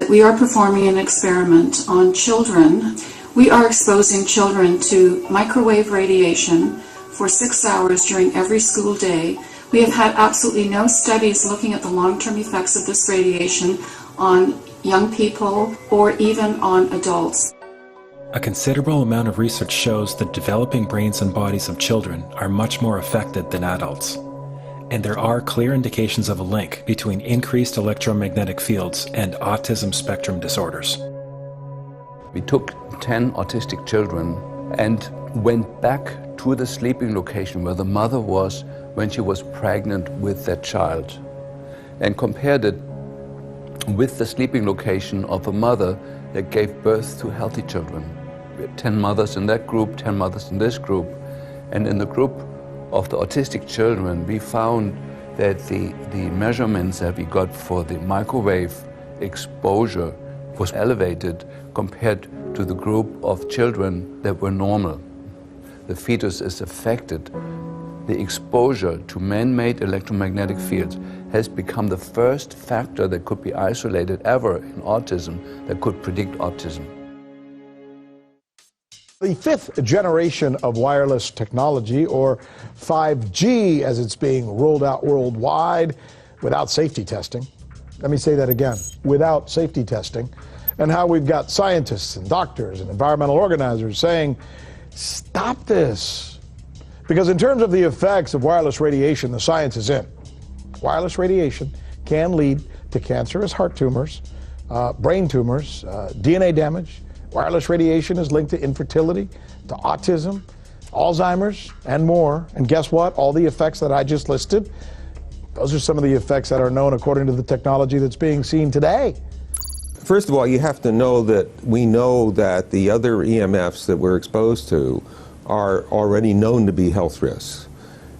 We are performing an experiment on children. We are exposing children to microwave radiation for 6 hours during every school day. We have had absolutely no studies looking at the long-term effects of this radiation on young people or even on adults. A considerable amount of research shows that developing brains and bodies of children are much more affected than adults. And there are clear indications of a link between increased electromagnetic fields and autism spectrum disorders. We took 10 autistic children and went back to the sleeping location where the mother was when she was pregnant with that child and compared it with the sleeping location of a mother that gave birth to healthy children. We had 10 mothers in that group, 10 mothers in this group, and in the group of the autistic children we found that the measurements that we got for the microwave exposure was elevated compared to the group of children that were normal. The fetus is affected. The exposure to man-made electromagnetic fields has become the first factor that could be isolated ever in autism that could predict autism. The fifth generation of wireless technology, or 5G as it's being rolled out worldwide without safety testing. Let me say that again, without safety testing. And how we've got scientists and doctors and environmental organizers saying, stop this. Because in terms of the effects of wireless radiation, the science is in. Wireless radiation can lead to cancerous heart tumors, brain tumors, DNA damage. Wireless radiation is linked to infertility, to autism, Alzheimer's, and more. And guess what? All the effects that I just listed, those are some of the effects that are known according to the technology that's being seen today. First of all, you have to know that we know that the other EMFs that we're exposed to are already known to be health risks.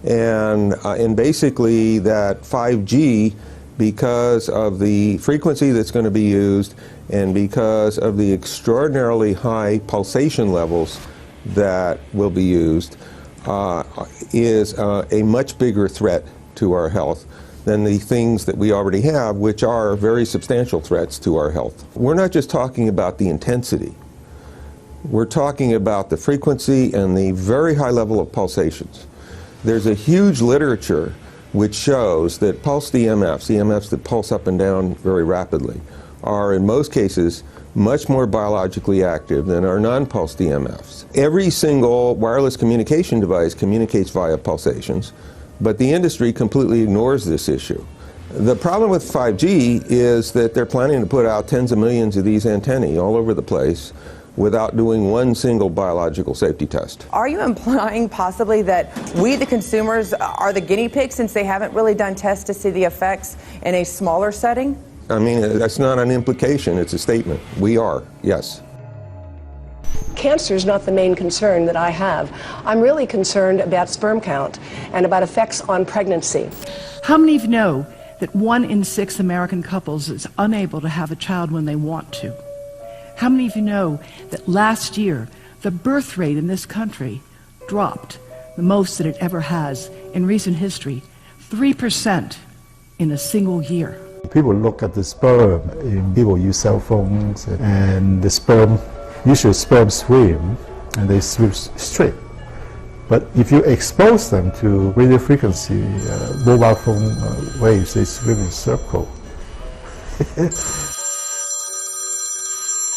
And basically that 5G, because of the frequency that's going to be used and because of the extraordinarily high pulsation levels that will be used, is a much bigger threat to our health than the things that we already have, which are very substantial threats to our health. We're not just talking about the intensity. We're talking about the frequency and the very high level of pulsations. There's a huge literature which shows that pulsed EMFs that pulse up and down very rapidly, are in most cases much more biologically active than our non-pulsed EMFs. Every single wireless communication device communicates via pulsations, but the industry completely ignores this issue. The problem with 5G is that they're planning to put out tens of millions of these antennae all over the place without doing one single biological safety test. Are you implying possibly that we, the consumers, are the guinea pigs since they haven't really done tests to see the effects in a smaller setting? I mean, that's not an implication, it's a statement. We are, yes. Cancer is not the main concern that I have. I'm really concerned about sperm count and about effects on pregnancy. How many of you know that 1 in 6 American couples is unable to have a child when they want to? How many of you know that last year the birth rate in this country dropped the most that it ever has in recent history, 3% in a single year? People look at the sperm, and people use cell phones, and the sperm, usually sperm swim, and they swim straight. But if you expose them to radio frequency, mobile phone waves, they swim in a circle.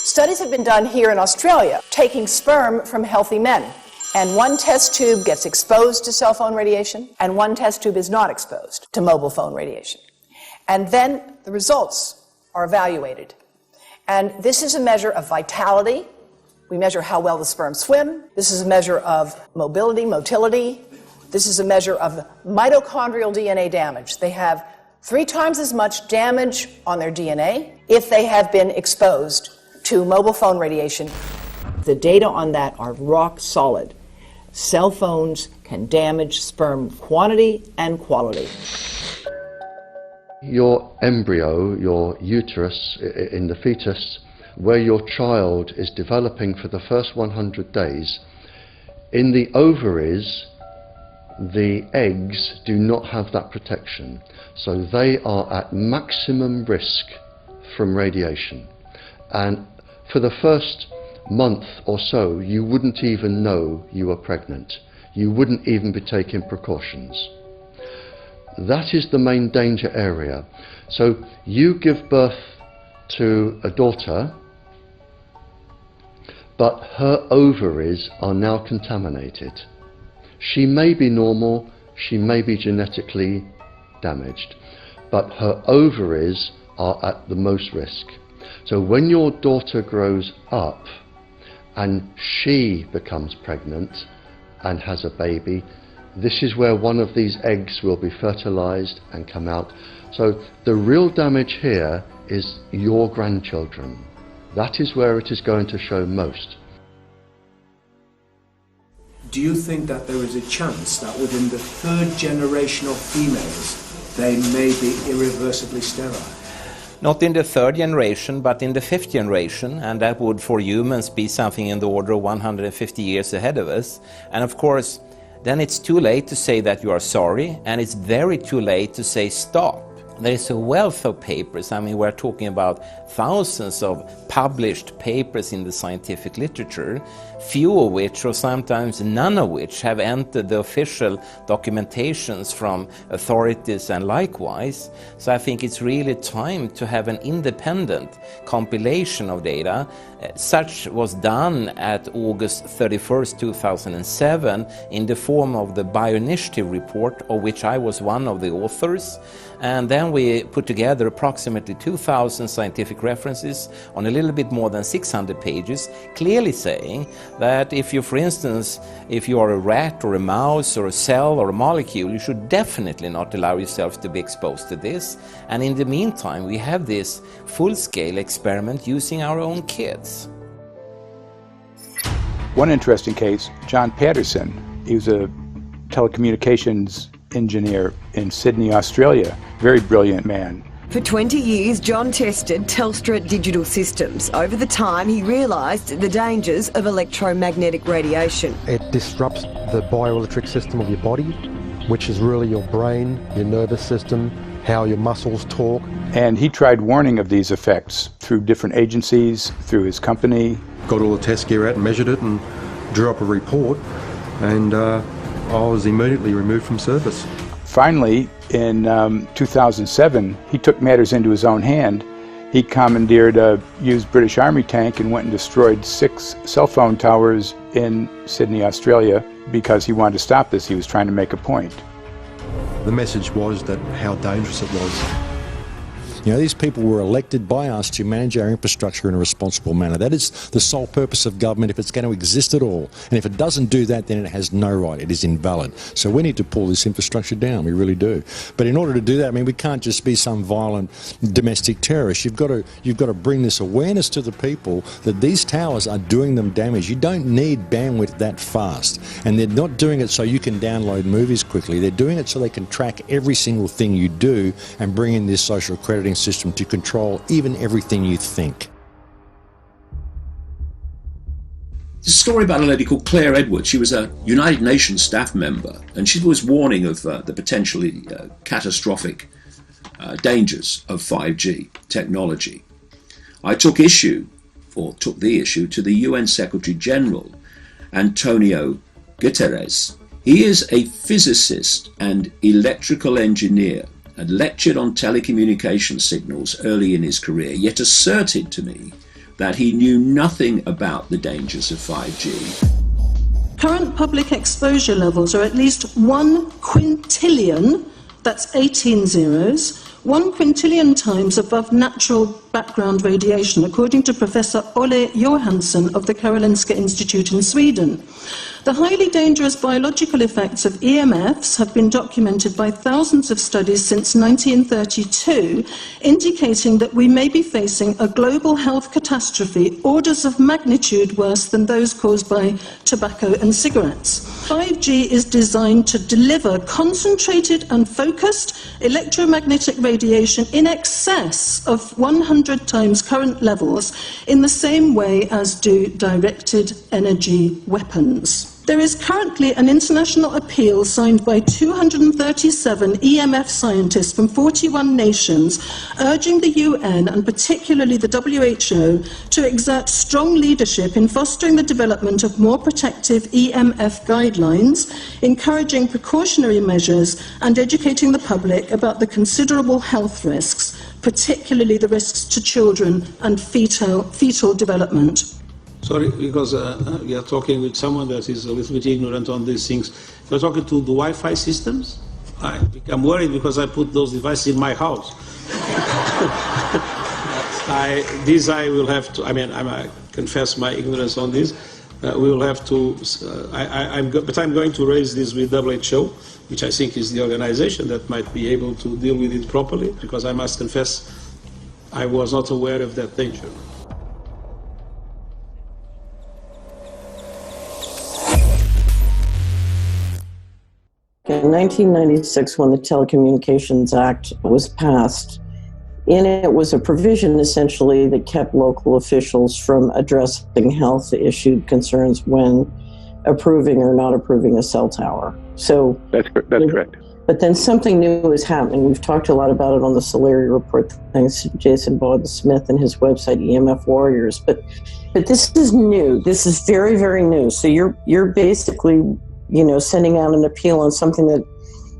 Studies have been done here in Australia, taking sperm from healthy men. And one test tube gets exposed to cell phone radiation, and one test tube is not exposed to mobile phone radiation. And then the results are evaluated. And this is a measure of vitality. We measure how well the sperm swim. This is a measure of motility. This is a measure of mitochondrial DNA damage. They have 3 times as much damage on their DNA if they have been exposed to mobile phone radiation. The data on that are rock solid. Cell phones can damage sperm quantity and quality. Your embryo, your uterus in the fetus, where your child is developing for the first 100 days, in the ovaries, the eggs do not have that protection. So they are at maximum risk from radiation. And for the first month or so, you wouldn't even know you were pregnant. You wouldn't even be taking precautions. That is the main danger area. So you give birth to a daughter, but her ovaries are now contaminated. She may be normal, she may be genetically damaged, but her ovaries are at the most risk. So when your daughter grows up and she becomes pregnant and has a baby, this is where one of these eggs will be fertilized and come out. So the real damage here is your grandchildren. That is where it is going to show most. Do you think that there is a chance that within the third generation of females, they may be irreversibly sterile? Not in the third generation, but in the fifth generation, and that would for humans be something in the order of 150 years ahead of us. And of course, then it's too late to say that you are sorry, and it's very too late to say stop. There is a wealth of papers. I mean, we're talking about thousands of published papers in the scientific literature, few of which, or sometimes none of which, have entered the official documentations from authorities and likewise. So I think it's really time to have an independent compilation of data. Such was done at August 31st, 2007 in the form of the Bioinitiative report, of which I was one of the authors. And then we put together approximately 2,000 scientific references on a little bit more than 600 pages, clearly saying that if you, for instance, if you are a rat or a mouse or a cell or a molecule, you should definitely not allow yourself to be exposed to this. And in the meantime, we have this full-scale experiment using our own kids. One interesting case, John Patterson, he was a telecommunications engineer in Sydney, Australia. Very brilliant man. For 20 years, John tested Telstra digital systems. Over the time, he realised the dangers of electromagnetic radiation. It disrupts the bioelectric system of your body, which is really your brain, your nervous system, how your muscles talk. And he tried warning of these effects through different agencies, through his company. Got all the test gear out and measured it and drew up a report, and I was immediately removed from service. Finally, in 2007, he took matters into his own hand. He commandeered a used British Army tank and went and destroyed 6 cell phone towers in Sydney, Australia, because he wanted to stop this. He was trying to make a point. The message was that how dangerous it was. You know, these people were elected by us to manage our infrastructure in a responsible manner. That is the sole purpose of government if it's going to exist at all. And if it doesn't do that, then it has no right. It is invalid. So we need to pull this infrastructure down. We really do. But in order to do that, I mean, we can't just be some violent domestic terrorist. You've got to bring this awareness to the people that these towers are doing them damage. You don't need bandwidth that fast. And they're not doing it so you can download movies quickly. They're doing it so they can track every single thing you do and bring in this social crediting system to control even everything you think. There's a story about a lady called Claire Edwards. She was a United Nations staff member, and she was warning of the potentially catastrophic dangers of 5G technology. I took the issue to the UN Secretary General, Antonio Guterres. He is a physicist and electrical engineer, and lectured on telecommunication signals early in his career, yet asserted to me that he knew nothing about the dangers of 5G. Current public exposure levels are at least 1 quintillion, that's 18 zeros, 1 quintillion times above natural background radiation, according to Professor Olle Johansson of the Karolinska Institute in Sweden. The highly dangerous biological effects of EMFs have been documented by thousands of studies since 1932, indicating that we may be facing a global health catastrophe orders of magnitude worse than those caused by tobacco and cigarettes. 5G is designed to deliver concentrated and focused electromagnetic radiation in excess of 100 times current levels in the same way as do directed energy weapons. There is currently an international appeal signed by 237 EMF scientists from 41 nations urging the UN and particularly the WHO to exert strong leadership in fostering the development of more protective EMF guidelines, encouraging precautionary measures and educating the public about the considerable health risks, particularly the risks to children and fetal development. Sorry, because we are talking with someone that is a little bit ignorant on these things. You're talking to the Wi-Fi systems? I become worried because I put those devices in my house. I will have to, I confess my ignorance on this. We will have to, but I'm going to raise this with WHO, which I think is the organization that might be able to deal with it properly, because I must confess I was not aware of that danger. In 1996, when the Telecommunications Act was passed, in it was a provision essentially that kept local officials from addressing health issue concerns when approving or not approving a cell tower. So that's correct. But then something new is happening. We've talked a lot about it on the Solari report, thanks to Jason Bogdan-Smith and his website EMF Warriors. But this is new. This is very, very new. So you're basically, sending out an appeal on something that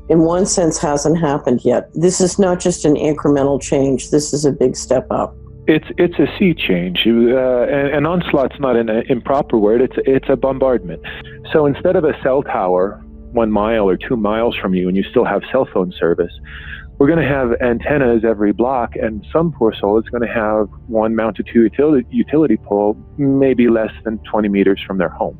in one sense hasn't happened yet. This is not just an incremental change. This is a big step up. It's a sea change. An onslaught's not an improper word. It's a bombardment. So instead of a cell tower 1 mile or 2 miles from you and you still have cell phone service, we're going to have antennas every block, and some poor soul is going to have one mounted to a utility pole maybe less than 20 meters from their home.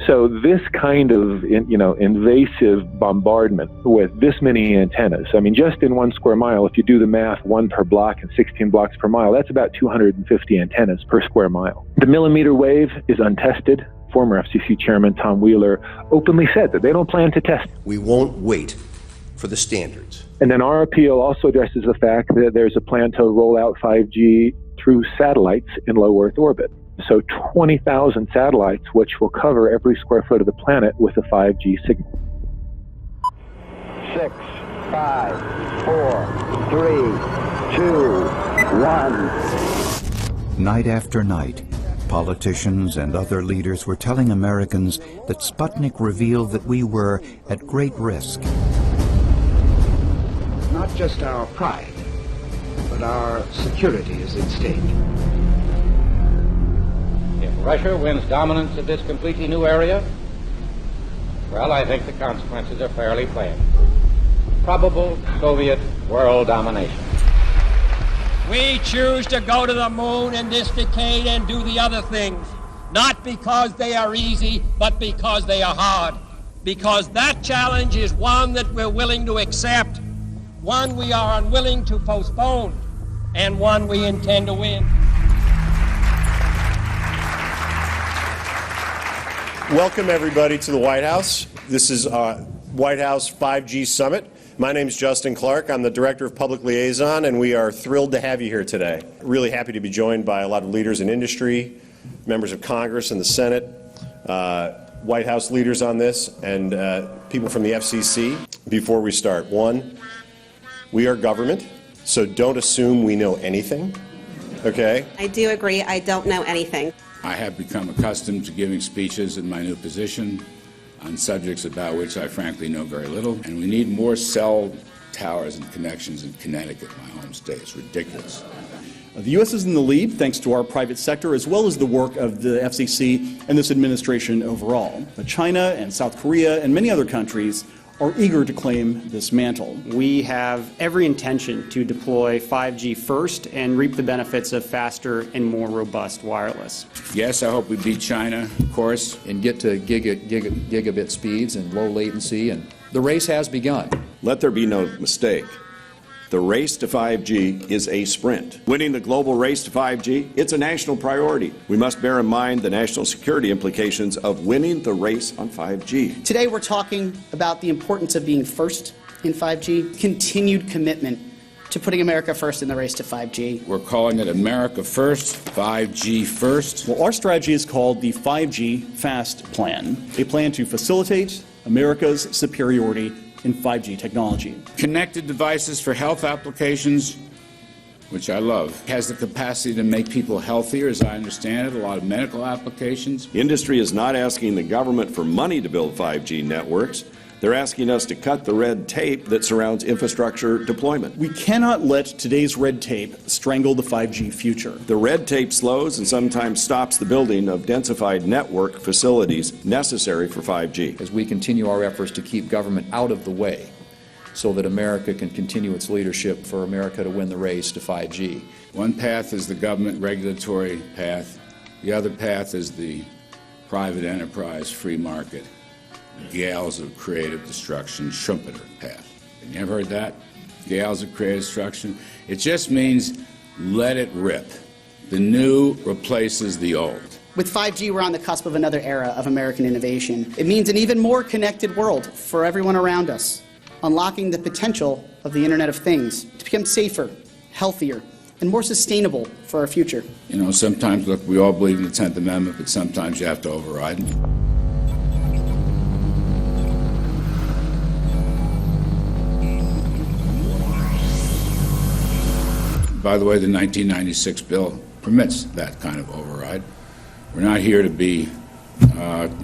So this kind of, invasive bombardment with this many antennas, just in 1 square mile, if you do the math, 1 per block and 16 blocks per mile, that's about 250 antennas per square mile. The millimeter wave is untested. Former FCC Chairman Tom Wheeler openly said that they don't plan to test. We won't wait for the standards. And then our appeal also addresses the fact that there's a plan to roll out 5G through satellites in low Earth orbit. So 20,000 satellites, which will cover every square foot of the planet with a 5G signal. 6, 5, 4, 3, 2, 1. Night after night, politicians and other leaders were telling Americans that Sputnik revealed that we were at great risk. Not just our pride, but our security is at stake. If Russia wins dominance of this completely new area, well, I think the consequences are fairly plain. Probable Soviet world domination. We choose to go to the moon in this decade and do the other things, not because they are easy, but because they are hard. Because that challenge is one that we're willing to accept, one we are unwilling to postpone, and one we intend to win. Welcome, everybody, to the White House. This is White House 5G Summit. My name is Justin Clark. I'm the Director of Public Liaison, and we are thrilled to have you here today. Really happy to be joined by a lot of leaders in industry, members of Congress and the Senate, White House leaders on this, and people from the FCC. Before we start, one, we are government, so don't assume we know anything, okay? I do agree, I don't know anything. I have become accustomed to giving speeches in my new position on subjects about which I frankly know very little, and we need more cell towers and connections in Connecticut, my home state. It's ridiculous. The U.S. is in the lead thanks to our private sector as well as the work of the FCC and this administration overall. But China and South Korea and many other countries are eager to claim this mantle. We have every intention to deploy 5G first and reap the benefits of faster and more robust wireless. Yes, I hope we beat China, of course. And get to gigabit speeds and low latency, and the race has begun. Let there be no mistake. The race to 5G is a sprint. Winning the global race to 5G, it's a national priority. We must bear in mind the national security implications of winning the race on 5G. Today we're talking about the importance of being first in 5G, continued commitment to putting America first in the race to 5G. We're calling it America First, 5G First. Well, our strategy is called the 5G FAST Plan, a plan to facilitate America's superiority in 5G technology. Connected devices for health applications, which I love, has the capacity to make people healthier, as I understand it, a lot of medical applications. Industry is not asking the government for money to build 5G networks. They're asking us to cut the red tape that surrounds infrastructure deployment. We cannot let today's red tape strangle the 5G future. The red tape slows and sometimes stops the building of densified network facilities necessary for 5G. As we continue our efforts to keep government out of the way so that America can continue its leadership for America to win the race to 5G. One path is the government regulatory path. The other path is the private enterprise free market. Gales of creative destruction, Schumpeter path. You ever heard that? Gales of creative destruction? It just means let it rip. The new replaces the old. With 5G, we're on the cusp of another era of American innovation. It means an even more connected world for everyone around us, unlocking the potential of the Internet of Things to become safer, healthier, and more sustainable for our future. You know, sometimes, look, we all believe in the 10th Amendment, but sometimes you have to override it. By the way, the 1996 bill permits that kind of override. We're not here to be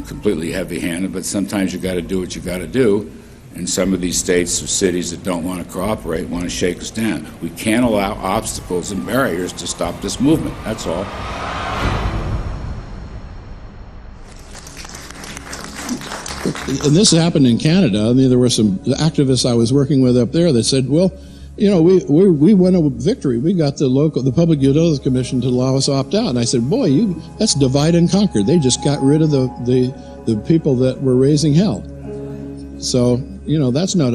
completely heavy-handed, but sometimes you got to do what you got to do. And some of these states or cities that don't want to cooperate want to shake us down. We can't allow obstacles and barriers to stop this movement. That's all. And this happened in Canada. I mean, there were some activists I was working with up there that said, well, you know, we won a victory. We got the Public Utilities Commission to allow us to opt out. And I said, boy, that's divide and conquer. They just got rid of the people that were raising hell. So, you know, that's not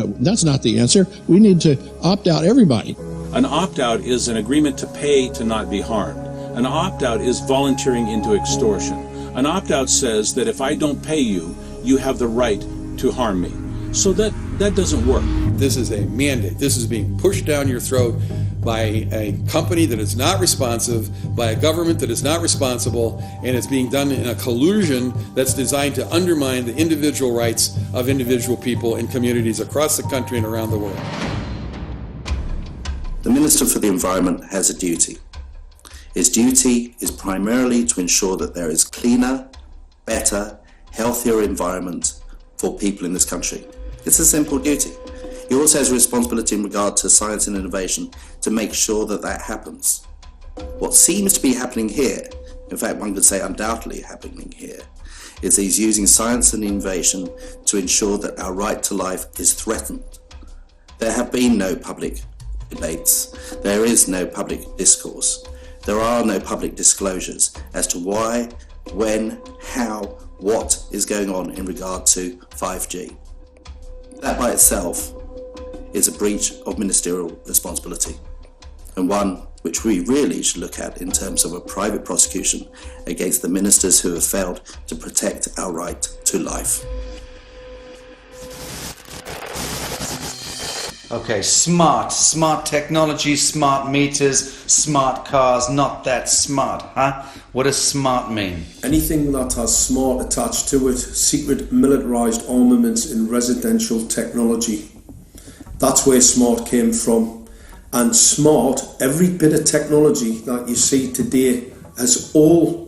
the answer. We need to opt out everybody. An opt-out is an agreement to pay to not be harmed. An opt-out is volunteering into extortion. An opt-out says that if I don't pay you, you have the right to harm me. So that doesn't work. This is a mandate. This is being pushed down your throat by a company that is not responsive, by a government that is not responsible, and it's being done in a collusion that's designed to undermine the individual rights of individual people in communities across the country and around the world. The Minister for the Environment has a duty. His duty is primarily to ensure that there is cleaner, better, healthier environment for people in this country. It's a simple duty. He also has a responsibility in regard to science and innovation to make sure that that happens. What seems to be happening here, in fact one could say undoubtedly happening here, is he's using science and innovation to ensure that our right to life is threatened. There have been no public debates. There is no public discourse. There are no public disclosures as to why, when, how, what is going on in regard to 5G. That by itself is a breach of ministerial responsibility, and one which we really should look at in terms of a private prosecution against the ministers who have failed to protect our right to life. Okay, smart technology, smart meters, smart cars, not that smart, huh? What does smart mean? Anything that has smart attached to it, secret militarised armaments in residential technology. That's where smart came from. And smart, every bit of technology that you see today has all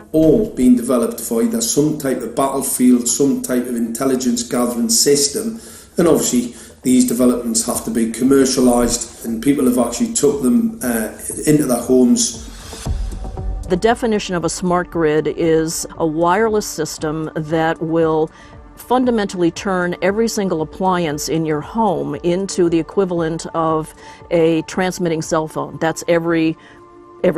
been developed for either some type of battlefield, some type of intelligence gathering system, and obviously these developments have to be commercialised, and people have actually took them into their homes. The definition of a smart grid is a wireless system that will fundamentally turn every single appliance in your home into the equivalent of a transmitting cell phone. That's every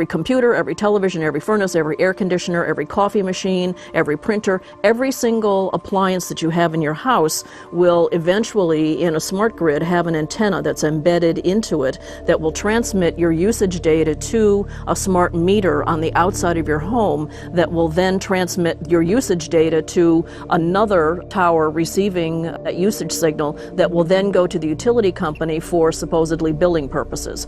computer, every television, every furnace, every air conditioner, every coffee machine, every printer, every single appliance that you have in your house will eventually, in a smart grid, have an antenna that's embedded into it that will transmit your usage data to a smart meter on the outside of your home that will then transmit your usage data to another tower receiving that usage signal that will then go to the utility company for supposedly billing purposes.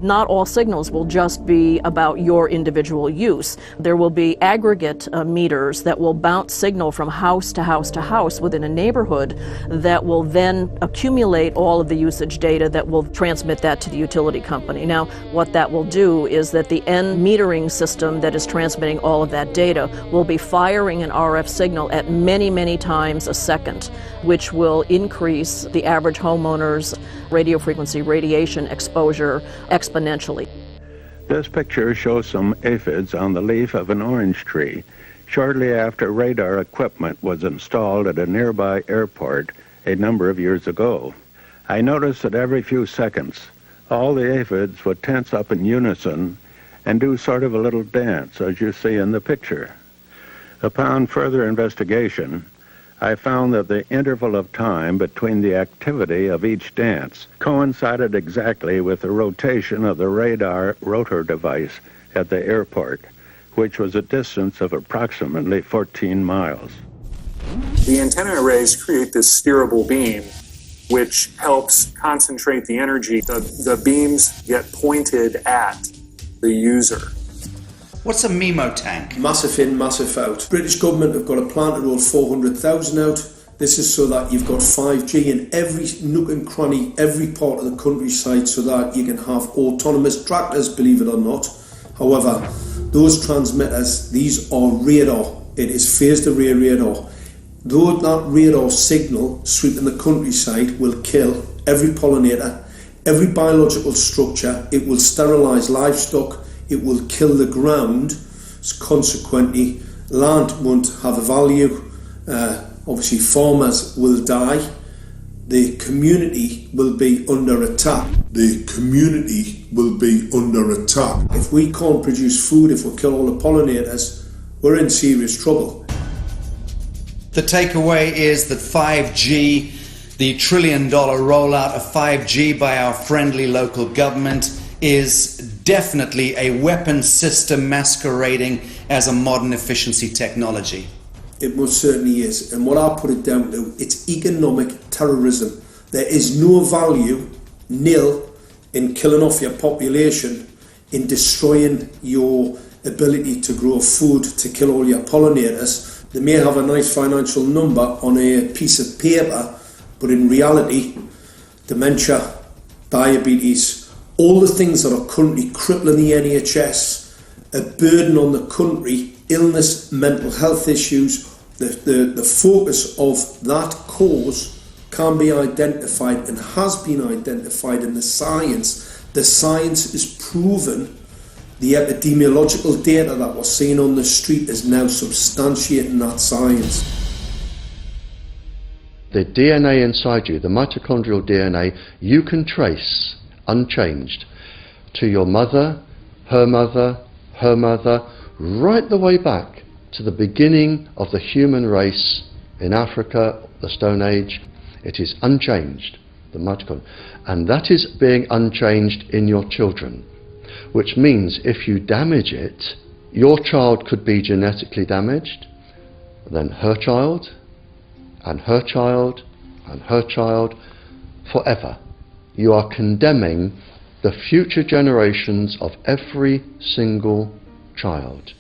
Not all signals will just be about your individual use. There will be aggregate meters that will bounce signal from house to house to house within a neighborhood that will then accumulate all of the usage data that will transmit that to the utility company. Now, what that will do is that the end metering system that is transmitting all of that data will be firing an RF signal at many, many times a second, which will increase the average homeowner's radio frequency radiation exposure exponentially. This picture shows some aphids on the leaf of an orange tree shortly after radar equipment was installed at a nearby airport a number of years ago. I noticed that every few seconds all the aphids would tense up in unison and do sort of a little dance, as you see in the picture. Upon further investigation, I found that the interval of time between the activity of each dance coincided exactly with the rotation of the radar rotor device at the airport, which was a distance of approximately 14 miles. The antenna arrays create this steerable beam, which helps concentrate the energy. The beams get pointed at the user. What's a MIMO tank? Massive in, massive out. British government have got a plan to roll 400,000 out. This is so that you've got 5G in every nook and cranny, every part of the countryside, so that you can have autonomous tractors, believe it or not. However, those transmitters, these are radar. It is phased array radar. Though that radar signal sweeping the countryside will kill every pollinator, every biological structure, it will sterilise livestock, it will kill the ground, so consequently land won't have a value, obviously farmers will die, the community will be under attack. The community will be under attack. If we can't produce food, if we kill all the pollinators, we're in serious trouble. The takeaway is that 5G, the $1 trillion rollout of 5G by our friendly local government, is definitely a weapon system masquerading as a modern efficiency technology. It most certainly is, and what I put it down to, it's economic terrorism. There is no value, nil, in killing off your population, in destroying your ability to grow food, to kill all your pollinators. They may have a nice financial number on a piece of paper, but in reality, dementia, diabetes, all the things that are currently crippling the NHS, a burden on the country, illness, mental health issues, the focus of that cause can be identified and has been identified in the science. The science is proven. The epidemiological data that we're seeing on the street is now substantiating that science. The DNA inside you, the mitochondrial DNA, you can trace unchanged to your mother, her mother, her mother, right the way back to the beginning of the human race in Africa, the Stone Age. It is unchanged, the mitochondria, and that is being unchanged in your children, which means if you damage it, your child could be genetically damaged, then her child, and her child, and her child, forever. You are condemning the future generations of every single child.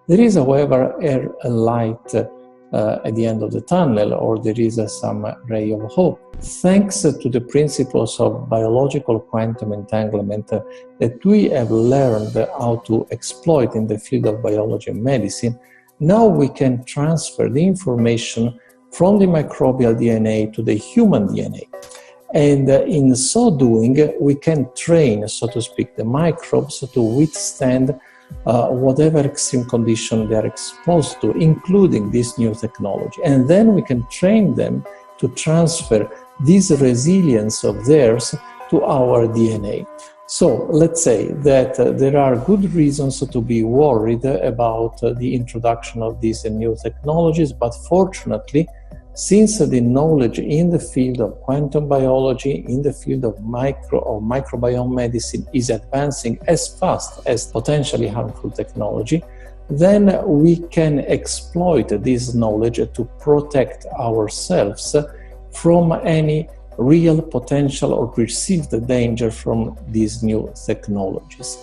There is, however, a light at the end of the tunnel, or there is some ray of hope. Thanks to the principles of biological quantum entanglement that we have learned how to exploit in the field of biology and medicine, now we can transfer the information from the microbial DNA to the human DNA. And in so doing, we can train, so to speak, the microbes to withstand whatever extreme condition they are exposed to, including this new technology. And then we can train them to transfer this resilience of theirs to our DNA. So let's say that there are good reasons to be worried about the introduction of these new technologies, but fortunately, since the knowledge in the field of quantum biology, in the field of microbiome medicine is advancing as fast as potentially harmful technology, then we can exploit this knowledge to protect ourselves from any real potential or perceived danger from these new technologies.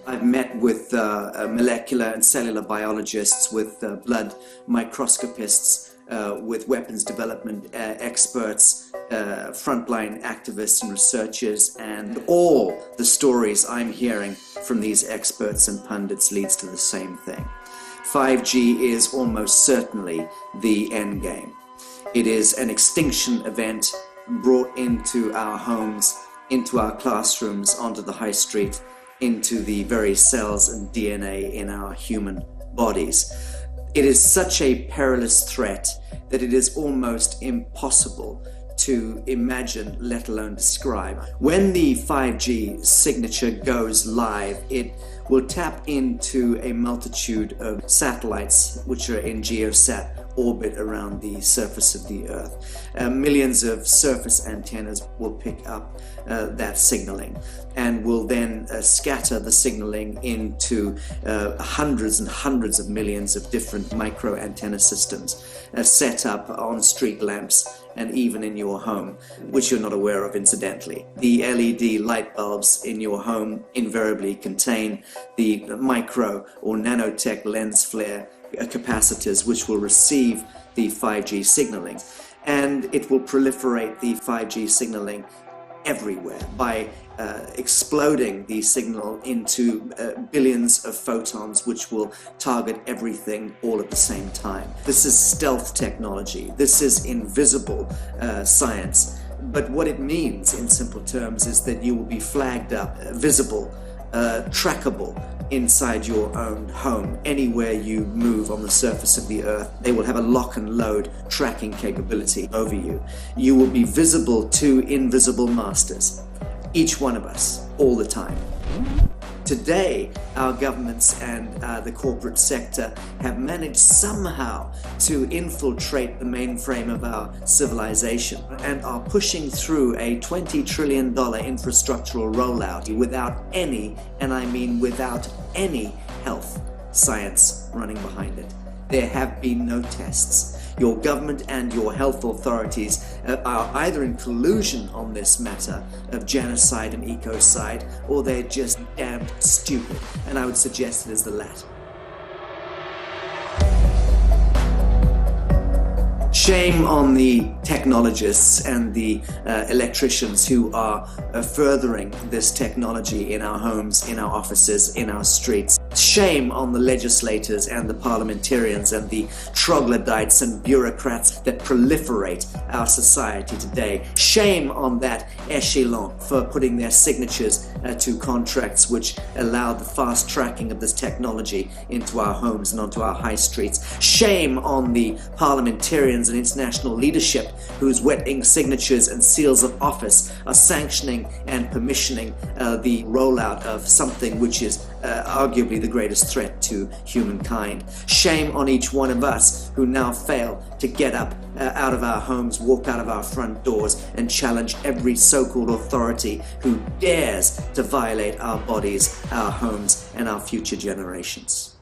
I've met with molecular and cellular biologists, with blood microscopists, with weapons development experts, frontline activists and researchers, and all the stories I'm hearing from these experts and pundits leads to the same thing. 5G is almost certainly the end game. It is an extinction event brought into our homes, into our classrooms, onto the high street, into the very cells and DNA in our human bodies. It is such a perilous threat that it is almost impossible to imagine, let alone describe. When the 5G signature goes live, it will tap into a multitude of satellites which are in geosat orbit around the surface of the Earth. Millions of surface antennas will pick up that signaling and will then scatter the signaling into hundreds and hundreds of millions of different micro antenna systems set up on street lamps and even in your home, which you're not aware of incidentally. The LED light bulbs in your home invariably contain the micro or nanotech lens flare capacitors which will receive the 5G signaling, and it will proliferate the 5G signaling everywhere by exploding the signal into billions of photons which will target everything all at the same time. This is stealth technology. This is invisible science. But what it means in simple terms is that you will be flagged up, visible, trackable inside your own home. Anywhere you move on the surface of the Earth, they will have a lock and load tracking capability over you. You will be visible to invisible masters, each one of us, all the time. Today, our governments and the corporate sector have managed somehow to infiltrate the mainframe of our civilization and are pushing through a $20 trillion infrastructural rollout without any, and I mean without any, health science running behind it. There have been no tests. Your government and your health authorities are either in collusion on this matter of genocide and ecocide, or they're just damned stupid, and I would suggest it is the latter. Shame on the technologists and the electricians who are furthering this technology in our homes, in our offices, in our streets. Shame on the legislators and the parliamentarians and the troglodytes and bureaucrats that proliferate our society today. Shame on that echelon for putting their signatures to contracts which allow the fast tracking of this technology into our homes and onto our high streets. Shame on the parliamentarians and international leadership whose wet ink signatures and seals of office are sanctioning and permissioning the rollout of something which is arguably the greatest threat to humankind. Shame on each one of us who now fail to get up out of our homes, walk out of our front doors, and challenge every so-called authority who dares to violate our bodies, our homes, and our future generations.